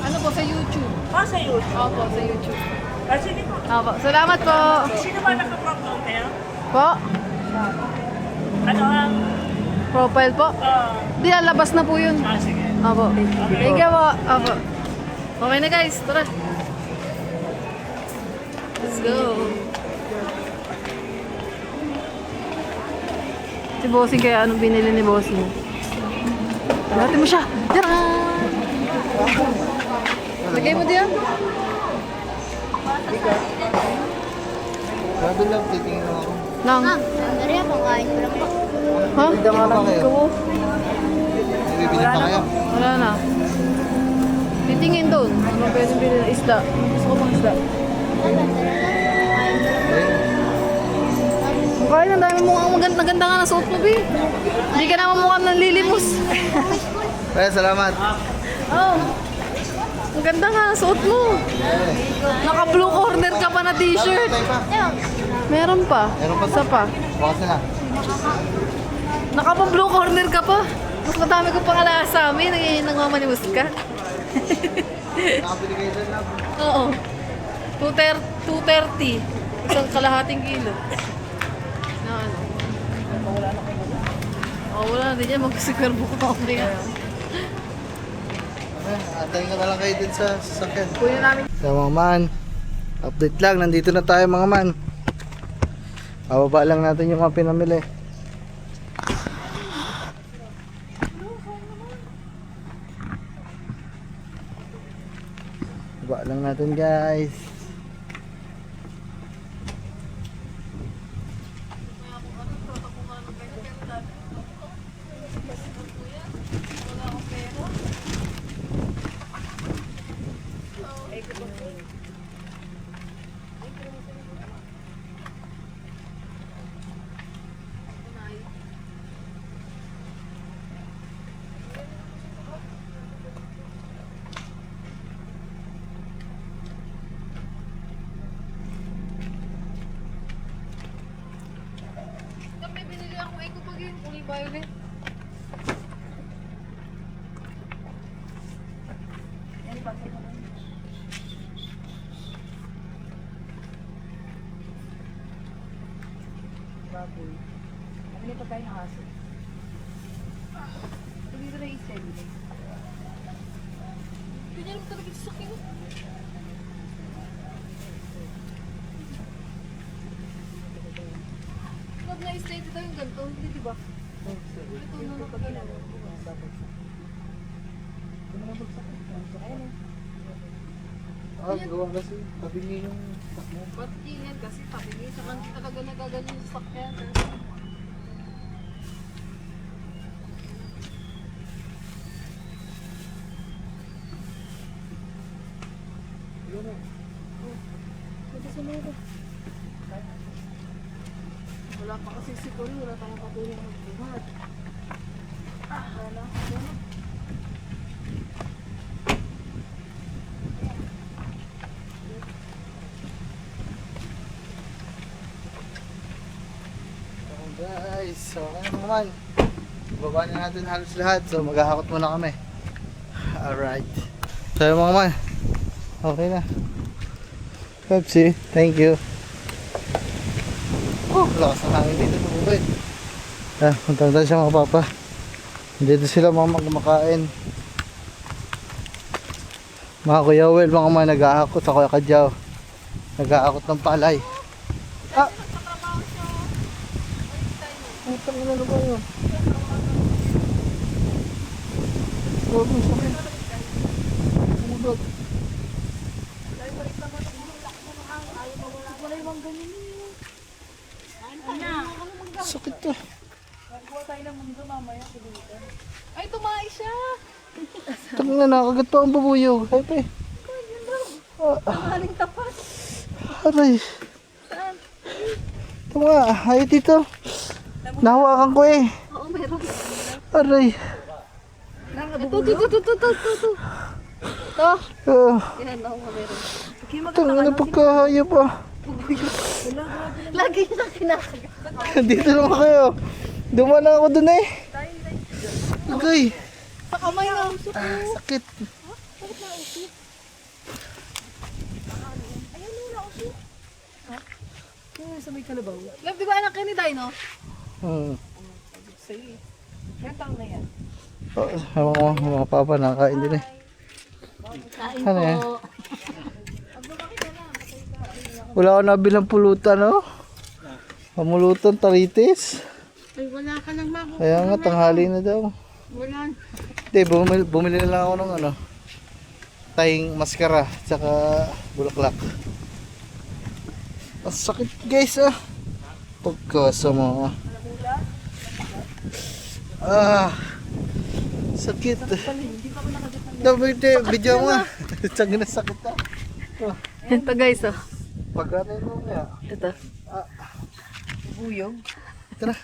Ano po, sa YouTube. Sa YouTube. Opo, sa YouTube. Sige po. Opo, salamat po. Sino ba nakapromote kayo? Po, Ano ang... profile po. Di, lalabas na po yun. Sige. Opo. Thank you po. Opo. Okay na guys, tara. Let's go. Si Bossing kaya anong binili ni Bossing? Natin mo siya. Tara! Lagay mo diyan. Sabi lang, titingin ako. Nang. Dari ako, kain ko lang po. Ha? Hindi nga lang kayo. Bibili pa kayo? Wala na. Titingin doon. Ano pwede bilhin? Isda. Gusto ko pang isda. Kaya ang dami mo ang maganda nga na suot mo, Bi. Hindi ka naman mukhang nanlilimos. Kaya salamat. Oh. Ang ganda nga ang suot mo. Naka blue corner ka pa na t-shirt. Tayo pa. Meron pa. Meron pa Isa pa. Bukas na. Naka pa blue corner ka pa. Mas madami ko pang alaas sa amin. Nangmamanimus ka. Nakabili kayo dyan lang. Oo. 230. Isang kalahating kilo. Na ano? Oh, wala na din yan. Mag-secure book ako yan. Antayin ka na lang kayo din sa sasakyan. Kunin namin. So mga man, update lang. Nandito na tayo mga man. Bababa lang natin yung mga pinamili. Baba lang natin guys. May binili akong eco pag yun. Kulay violet. Baboy. Ano yung pagkain ng aso? Dito na i-steady. Ganyan lang talaga sa sakin. Huwag na i-steady daw yung ganito, hindi diba? Ito na napagalaw. Gawa kasi, tabingi yung takmo. Ba't ganyan kasi tabingi? Saka hindi talaga nagaganyan yung sakyan. Wala pa kasi siguro, wala tayong patuloy na magbuhat. Wala. Guys, so ano naman, baba na natin halos lahat, so maghahakot muna kami. Alright, so yun mga man, okay na. Pepsi, thank you. Oh, lakas ng hangin dito sa bubid. Punta tayo siya mga papa. Dito sila mga kumakain. Mga Kuya Will, mga man, naghahakot sa Kuya Kadyaw. Naghahakot ng palay. Putang ina na ba yun? Huwag mo sakit. Umudot. Sakit to. Ay, tumae siya! Tangin na, nakagat pa ang bubuyog. Ay, pre. Mahaling tapat. Aray. Saan? Ito nga, ay dito. Nahawakan ko eh. Oo, meron. Aray. Ito. Yan, oo, meron. Tangin na pagkahaya pa. Lagi siyang kinakagat. Dito naman kayo. Duman na ako dun eh. Okay. Sa kamay na. Sakit. Sa may kalabaw. Love, di ba anak kayo ni Dino? Sa'yo eh. Ilang taon na yan? Mga papa nakakain din eh. Kain Ano yan? po. Wala ko nabilang pulutan, no? Pamulutan, taritis. Ay, wala ka nang Kaya nga, tanghali na daw. Wala. Hindi, bumili na lang ako ng ano, tayong maskara, tsaka bulaklak. Ang sakit guys ah. Pagkasama. Sakit. Dapat video nga. Tsaka na sakit ah. Ito guys, oh. Pagkano mo nga. Ito. Buyog. Ito na.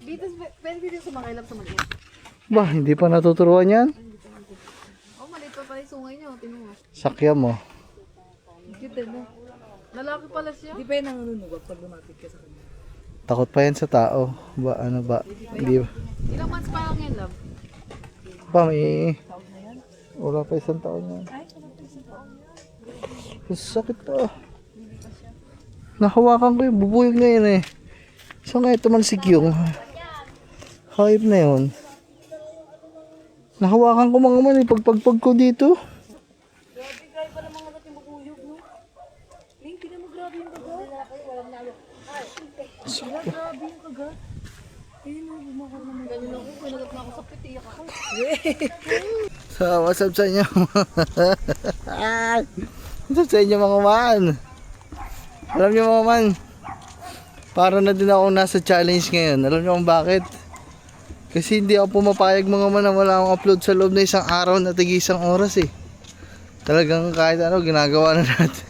Dito, pwede dito sa mga ilap sa maliit. Ba, hindi pa natuturuan yan? Oh, maliit pa pala yung sungay niyo. Tinunga. Sakya mo. Cute din, no? Lalaki pala siya. Di pa yun nangununugod pag lumapit ka sa kanya. Takot pa yan sa tao. Ba, ano ba? Hindi ba? Ilang months pa lang yan, love? Ba, may... Wala pa isang taon yan. Sakit to. Nahawakan ko yung bubuyog na yun eh. So nga ito mansik yung hayop na yun. Nahawakan ko mga man eh. Pagpagpag ko dito. Grabe pa naman agad yung bubuyog, no? Ling, tingnan mo grabe yung kagat. Grabe yung kagat. Ayun, no, bumakar naman. Ganyan ako, pinagat na ako sa piti. Ako. So, what's up sa inyo? What's up sa inyo mga man? Alam nyo mga man, para na din ako nasa challenge ngayon. Alam nyo kung bakit? Kasi hindi ako pumapayag mga man na wala akong upload sa loob na isang araw na tigi isang oras eh. Talagang kahit ano, ginagawa na natin.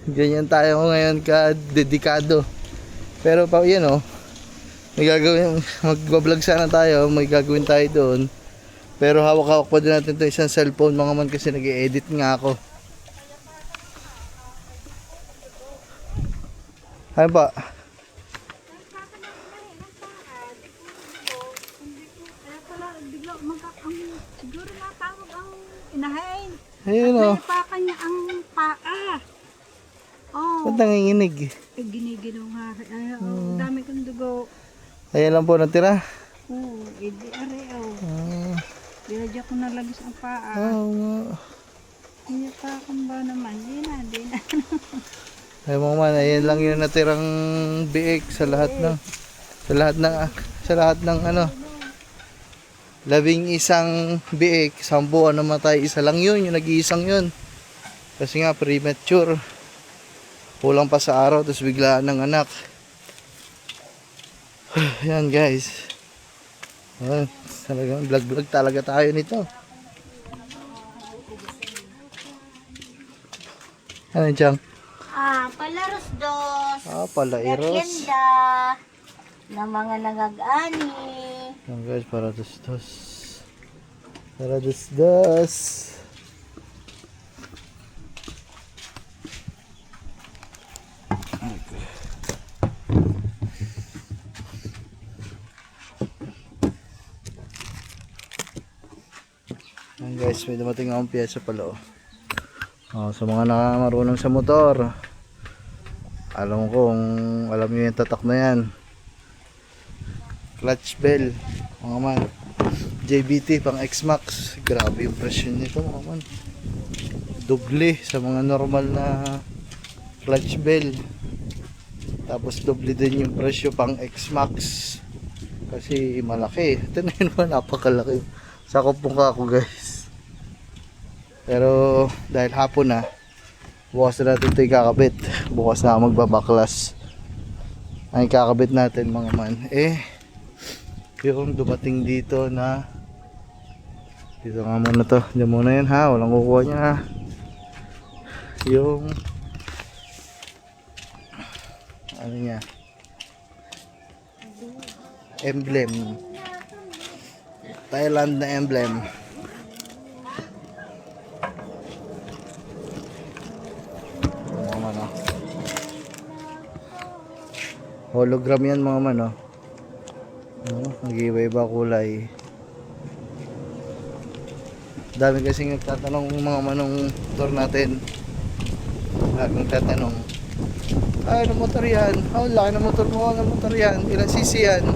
Ganyan tayo ngayon ka-dedikado. Pero pa yan oh, may gagawin, mag-vlog sana tayo, may gagawin tayo doon. Pero hawak-hawak pa din natin ito isang cellphone mga man kasi nag-i-edit nga ako. Ano ba? Kaya pala, bigla Ayun o. Napakan niya ang paa. Oh, Ba't nanginginig? giniginaw nga. Ay, oh, dami kong dugo. Ayan lang po natira. Oo, edi are, oh. Ah, Dinadya ko na lagis ang paa. oo nga. Napakan ba naman? Di na. Ay mga man, ayan lang yung natirang biik sa lahat ng ano, 11 biik, 10 buwan namatay, isa lang yun, yung nag-iisang yun. Kasi nga premature. Kulang pa sa araw, tapos biglaan ng anak. Yan guys. Ayan, talagang vlog talaga tayo nito. Ano yung tiyang? Palaros dos. Palairos. Merienda ng mga nagag-ani. Yan guys, para dos. Para dos. Yan guys, may dumating akong piyesa pala oh. Sa mga nakamarunong sa motor, alam nyo yung tatak na yan. Clutch bell, mga man. JBT pang X-Max. Grabe yung presyo nito, mga man. Doble sa mga normal na clutch bell. Tapos doble din yung presyo pang X-Max. Kasi malaki. Ito na yun naman, napakalaki. Sakop mukha ako guys. Pero dahil hapon na, bukas na natin ito ikakabit. Bukas na ako magbabaklas. Ang ikakabit natin mga man, yung dumating dito na dito nga muna to. Diyan muna yan ha, walang kukuha niya ha. Yung ano niya, emblem, Thailand na emblem. Mga man oh. Hologram yan mga man oh. Nag-iiba-iba kulay. Dami kasing nagtatanong mga manong motor natin. Laging tatanong, ano motor yan? Laki ng motor mo, ano motor yan? Ilang cc yan?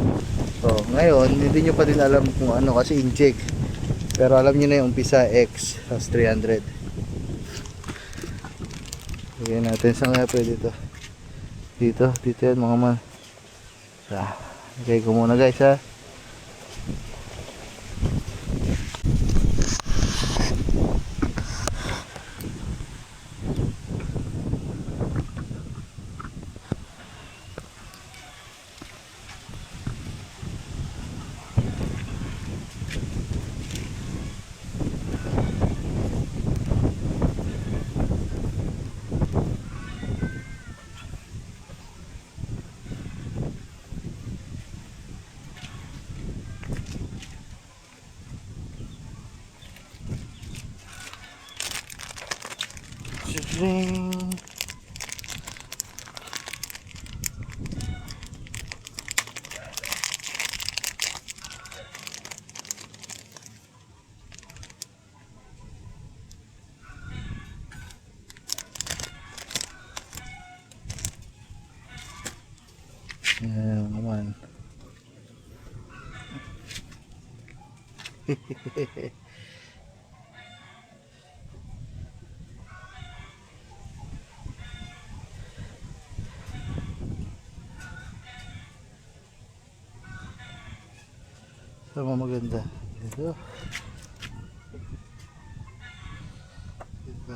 Ngayon, hindi nyo pa din alam kung ano kasi inject. Pero alam nyo na yung umpisa X plus 300. Bigyan natin sa nga pwede ito. Dito yan mga man. Okay ko muna guys ha. Ring. Ayan naman. Sama maganda dito. Dito.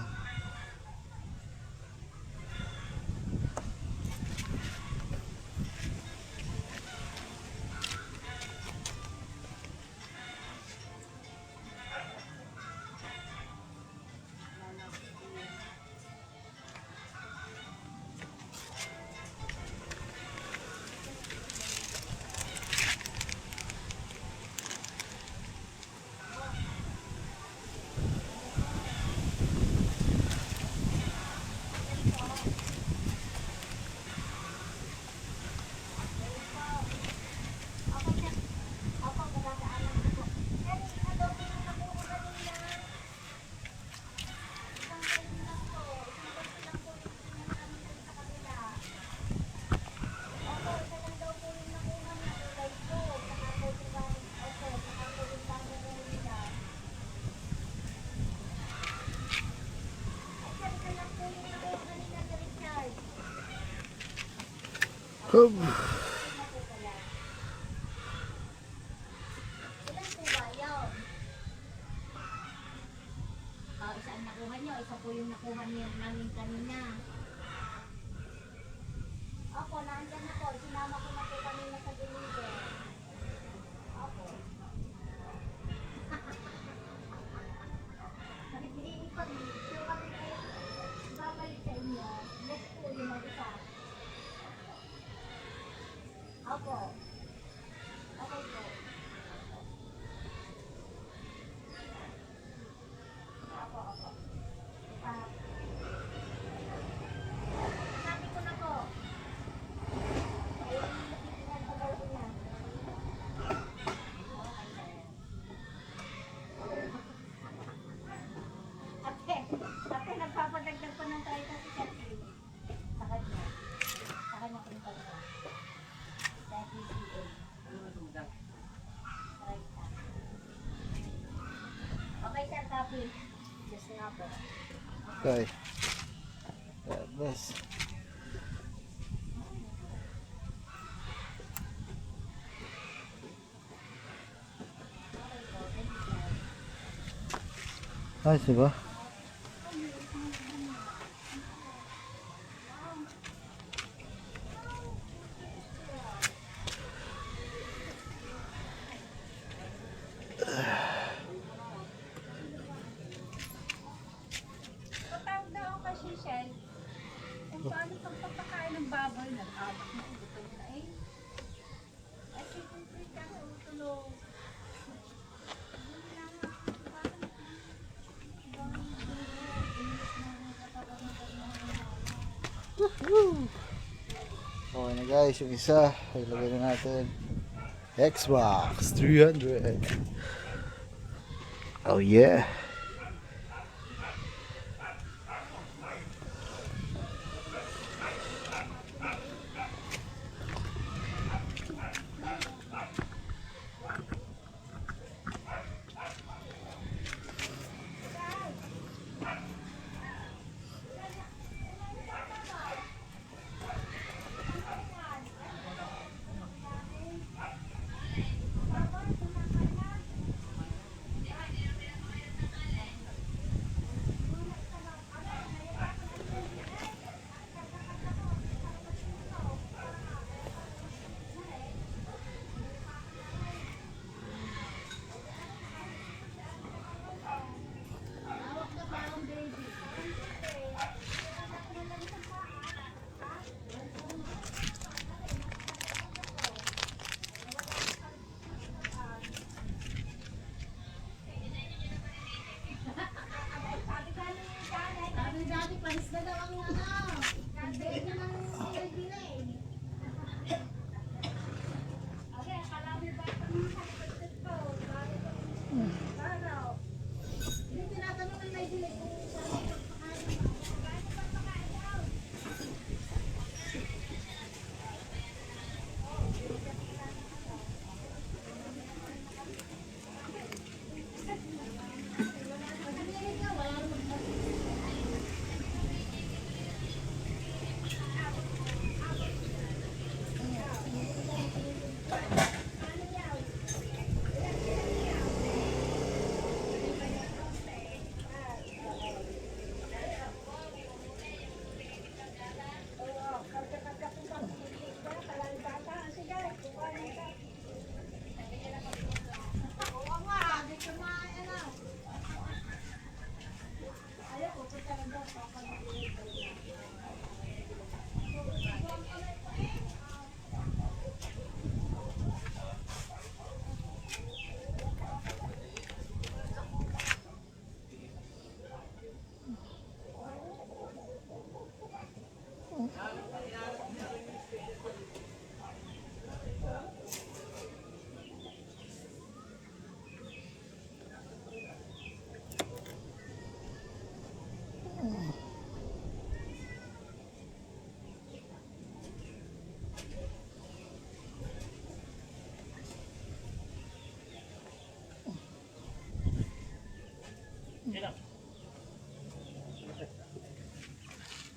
Isa ang nakuha nyo, isa po yung nakuha niyo namin kanina. Opo, nandyan na po. Sinama ko na po kanina sa deliver. Opo. Nakikipag-video kami kayo. Babalik sa inyo. Next po yung mag-isa. Opo. Okay po. Sabi ko na po. Ate, nagpapadagdag pa ng tayo kasi kasi. Sa kanya. Sa kanya ko yung pagka. Sa PCA. Okay, sir, copy. Yes nga po. Okay. Yes. Ayos diba? Patawag daw ako kay Shishel. Kung paano pagpapakain ng baboy, nag-abak na gutom na eh. Ay, siyempre ka sa utulog. Okay na guys, yung isa, ilagay na natin. Xbox 300. Oh yeah. Sabi dati, panis na daw ang baby ng baby na eh. Okay, akala mo ba ito mga kapatid ko? Paano? Hindi tinatanong ng may dilig kung saan pagpakain. Paano pagpakain daw?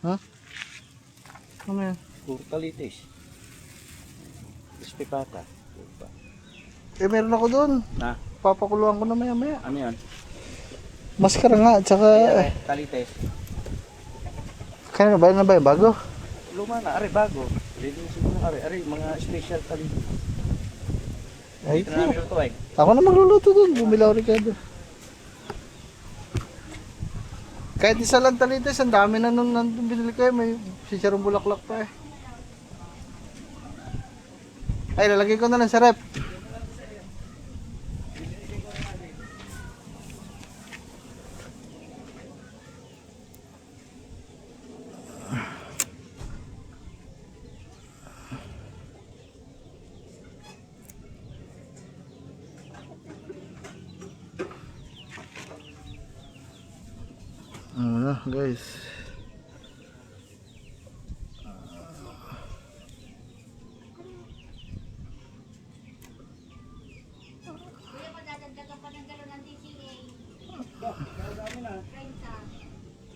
Ha? Ano yan? Puro kalitis. Crispy pata. Eh, meron ako doon. Na? Papakuluan ko na maya-maya. Ano yan? Maskara nga, tsaka... Talites. Kaya ba yung bago? Luma na, are bago. Lilisin mo na, are mga special talites. Ay, Ito na namin luto ay. ako na magluluto doon. Bumila ko Ricardo. Kahit isa lang talites, ang dami na nung nandun binili kayo. May sisarong bulaklak pa eh. Ay, lalagay ko na lang sa rep. Ano na guys. Kuya, magdadagdagan pa ng galon ng DCA.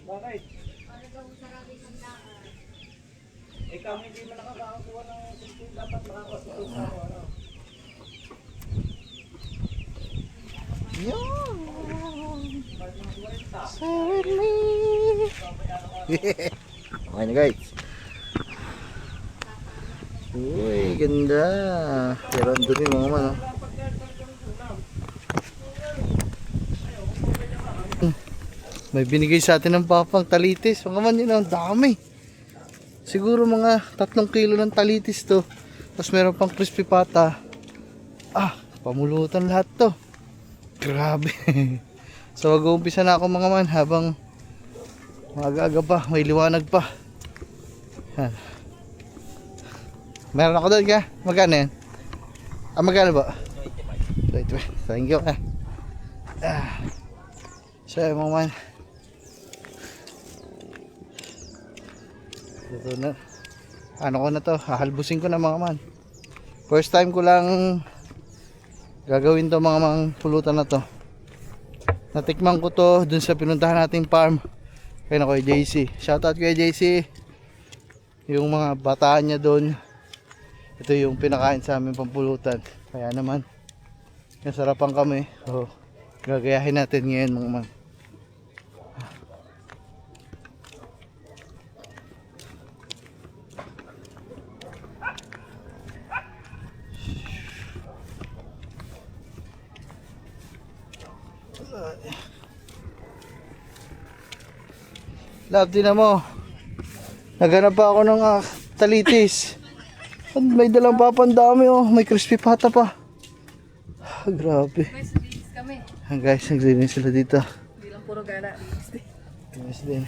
Bakit? Para daw sarado isang daan. Ikaw hindi mo nakakakuha ng dapat makakakuha sa ano. Yun. Stay with me. Okay na guys. Uy, ganda. Pero andun yung mga man. Oh. May binigay sa atin ng papang talitis. Mga man yun, ang dami. Siguro mga 3 kilo ng talitis to. Tapos meron pang crispy pata. Ah, pamulutan lahat to. Grabe. So mag-uumpisa na ako mga man habang maaga-aga pa, may liwanag pa. Yan. Meron ako doon ka? Magkano yan? Ah, magkano ba? Wait. Thank you. So mga man. Ito na. Ano ko na to? Hahalbusin ko na mga man. First time ko lang gagawin to mga pulutan na to. Natikman ko to dun sa pinuntahan nating farm kay na Kuya JC. Shoutout Kuya JC. Yung mga bataan niya dun, ito yung pinakain sa amin pampulutan. Kaya naman nasarapan kami. So gagayahin natin ngayon mga man. Love, din mo. Naghanap pa ako ng talitis. At may dalang papandami oh. May crispy pata pa. Grabe. Guys, release kami. Guys, naglinis sila dito. Hindi lang puro gala. Linis din.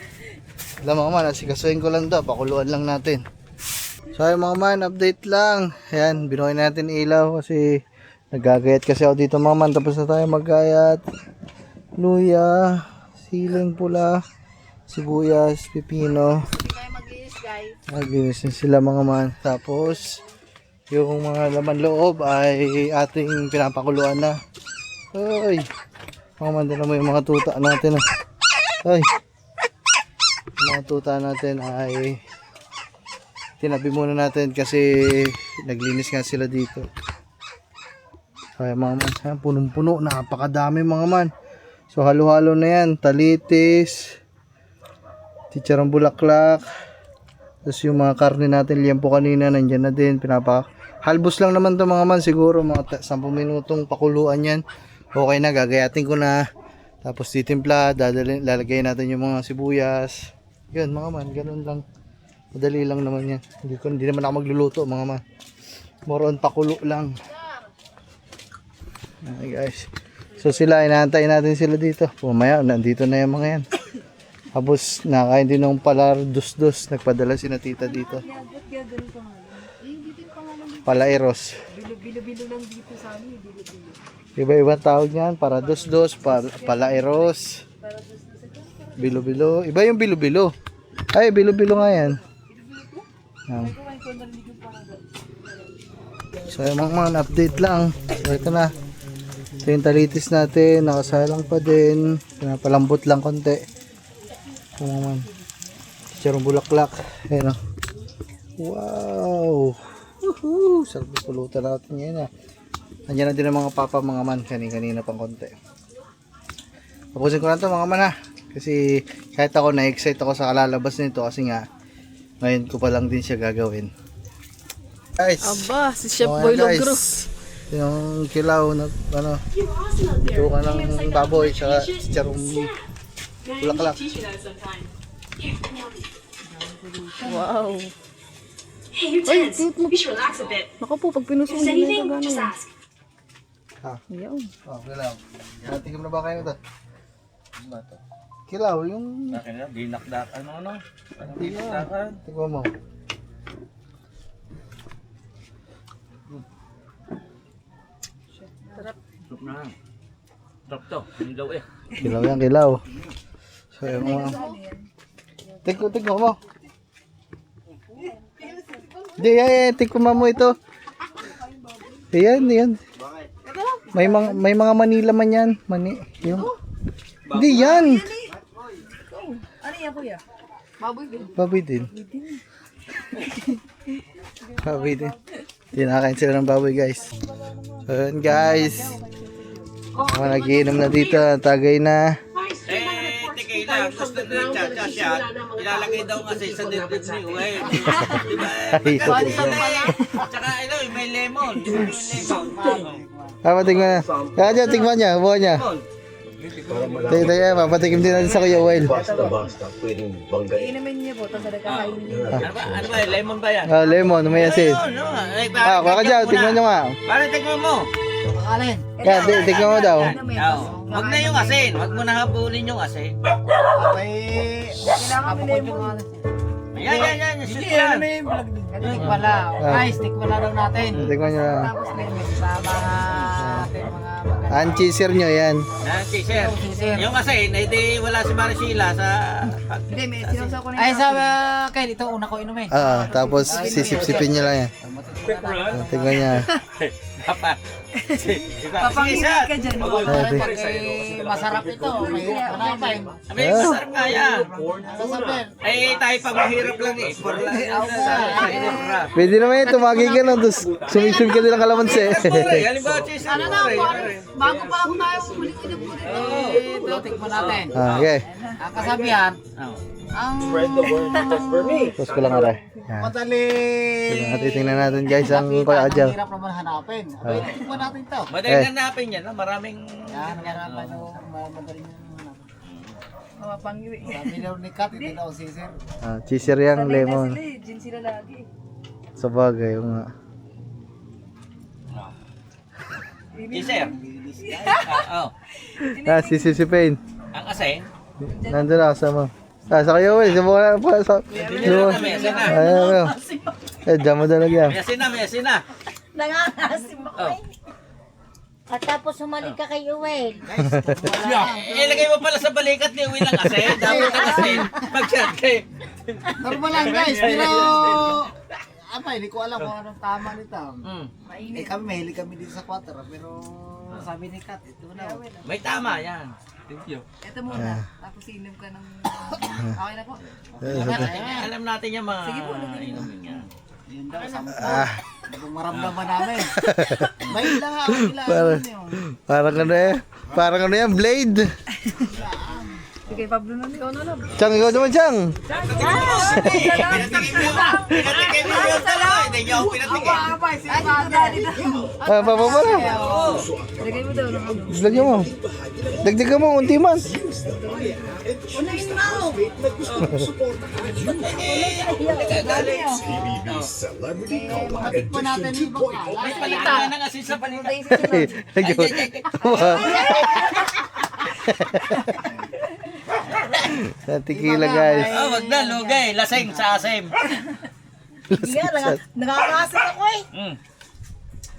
Alam mga man, asikasuhin ko lang daw. Pakuluan lang natin. So ayun mga man, update lang. Ayan, binuhay natin ilaw kasi nagagayat kasi ako dito mga man. Tapos na tayo maggayat. Luya, siling pula, sibuyas, pipino. Hindi kayo mag-iis, guys. Naglinis din sila mga man. Tapos yung mga laman loob ay ating pinapakuluan na. Ay, mga man, dala mo yung mga tuta natin. Ay, yung mga tuta natin ay tinabi muna natin kasi naglinis nga sila dito. Kaya mga man, punong-puno, napakadami mga man. So halo-halo na yan, talitis, chicharong bulaklak, tapos yung mga karne natin, liempo kanina, nandyan na din, halbos lang naman to mga man, siguro mga 10 minutong pakuluan yan. Okay na, gagayatin ko na, tapos titimpla, lalagay natin yung mga sibuyas. Yun mga man, ganun lang, madali lang naman yan. Hindi naman ako magluluto mga man, more on pakulo lang. Okay guys, so sila, inaantay natin sila dito. Pumaya, nandito na yung mga yan. Tapos nakain din ng palar-dus-dus. Nagpadala si na tita dito. Palairos. Bilo-bilo lang dito sa amin. Bilo-bilo. Iba-iba tawag niyan. Para dos-dos, palairos. Bilo-bilo. Iba yung bilo-bilo. Ay, bilo-bilo nga yan. So yung mga update lang. So ito na. Ito yung talitis natin, nakasalang pa din, pinapalambot lang konti. Ito naman, chicharong bulaklak. Ayan o. Wow! Sarap na pulutan natin ngayon ah. Nandiyan na din ang mga papa mga man. Kanina pang konti. Tapusin ko na to mga man ha. Kasi kahit ako na-excite ako sa kalalabas nito kasi nga ngayon ko pa lang din siya gagawin. Guys, Aba, si Chef okay, Boy guys. Logro. Yung kilaw na ano, tuka ng baboy sa charong bulaklak. Wow. Hey, you're tense. You should relax a bit. Naku po, pag pinusong If there's nila anything, yung just gano'n. ask. Ayaw. Oh, kilaw. Tingnan mo na ba kayo ito? Kilaw, yung Akin na, dinakdak, ano? Dinakdakan. tingnan mo. Sarap na. Sarap to, hindi daw eh. Kilaw yan, kilaw. So, yung mga... Tingnan mo. Hindi, tingnan mo ito. Yan. May mga Manila man yan. Yung... Hindi yan. Ano yan, kuya? Baboy din. Baboy din. Baboy din. Tinakain sila ng baboy guys. So yun guys. Mga nagiinom na dito. Tagay na. Tequila, gusto na chacha siya. Ilalagay daw kasi sa dibdib ni Uwe. Diba? Tsaka ito, may lemon. Papatigman na. Kaya dyan, tigman niya. Buha niya. Tayo, papatikim din natin sa Kuya Well. Inumin niya po, tapos nagkakain niya. Ano ba, lemon ba yan? Ah, lemon, may asin. Kuha ka dyan, tigman nyo nga. Parang tignan mo. Kaya, tigman mo daw. Huwag na yung asin. Huwag mo na habulin yung asin. Yan. Shoot yan. Stick wala. Ay, stick wala daw natin. Tigman nyo na. Tapos may sama natin mga Ang cheeser nyo yan. Yan, teacher. Yung asin, di wala si Maricela sa... Hindi, may sinusok ko na Ay, sa Kyle, ito una ko inumin. Tapos sisip-sipin nyo lang yan. Tignan niya. Papangingit ka dyan. Pag masarap ito, may hanapin. Sabi, masarap nga yan. Sasabihin. Eh, tayo pag mahirap lang eh. For lang. Pwede naman yan, tumagi ka lang, tapos sumisun ka din ng kalamansi. Halimbawa, cheese. Ano na, Bago pa lang tayo, ulit-ulit po rin. Ito, tikman natin. Okay. Ang kasabihan, ang Tapos ko lang aray. Yan. madali. Titingnan natin guys ang Kuya Ang Adjaw. hirap naman hanapin. Okay, tikman natin ito. Madaling hanapin yan. Maraming... Yan, hanapan nyo. Madaling Mapangiri. sabi daw ni Kat, hindi daw sisir. Cheeser yang lemon. Gin sila lagi. Sa bagay, yung nga. Teacher. Sisipin. Ang asin. Nandun na, kasama. Sa kayo, Will. Subukan na po. May asin na. Ayaw. Diyan mo talaga. May asin na. Nangangasim ako eh. At tapos sumalik ka kay Uwel. Ilagay mo pala sa balikat ni Uwi ng asin. Dapat ang asin. Pag-shot kayo. Normal lang guys, pero... hindi ko alam kung anong tama nito. Kami, mahilig kami dito sa 4, pero sabi ni Kat, ito na. May tama yan. Ito muna. Tapos inom ka ng... Okay na po. Alam natin yung mga inumin niya. Yun daw, sampo. Kung maramdaman namin. May lang ako, Parang ano yan, blade. Sige, Pablo na ikaw na lang. Chang, ikaw naman, Chang. Pinatigay mo yun talaga. Hindi niyo ako pinatigay. Papa na. Lagay mo daw ng ano. Lagyan mo. Dagdagan mo, unti man. Matikman natin yung ibang kalat. May palitan ng asin sa balikat. Sa tequila guys. Wag na, lugay. Lasing sa asim. Hindi nga, nakakasin ako eh.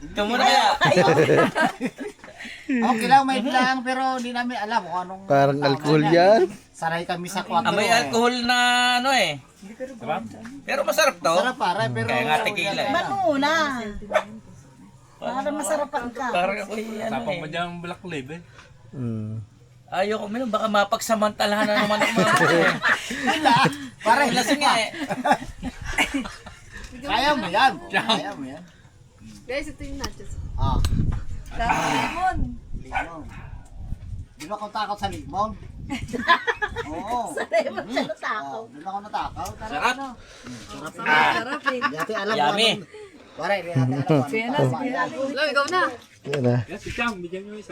Ito muna kaya. Okay lang, may bilang, pero hindi namin alam kung anong... Parang alcohol yan. Sanay kami sa 4. May alcohol na ano eh. Pero masarap to. Sarap pare, pero... Kaya nga tequila eh. Ba't muna? Para masarapan ka. Parang ako yung ano eh. Madyang black label. Ayoko minum, baka mapagsamantalahan na naman ang mga eh. Pare, Lasing nga eh. Kaya mo yan. Kaya mo yan. Guys, ito yung nachos. Ah, Lemon. limon. Di ba ako takot sa limon? Oo. Sa lemon siya natakaw. Di ba ako natakaw? Sarap. Sarap. Sarap eh. Di natin alam Yummy. Pare, di natin alam. Kaya na, sige na. Lo, ikaw na. Yan na.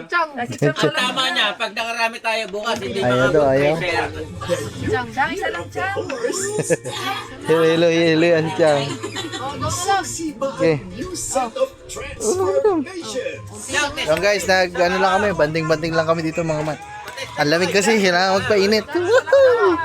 Chang. Ang tama niya, pag nakarami tayo bukas, hindi Ayaw daw, ayaw. share. Chang. Chang, isa lang, Chang. Hilo yan, Chang. Okay. Yan guys, ano lang kami, banding-banding lang kami dito mga man. Ang lamig kasi, kailangan magpainit. Woohoo!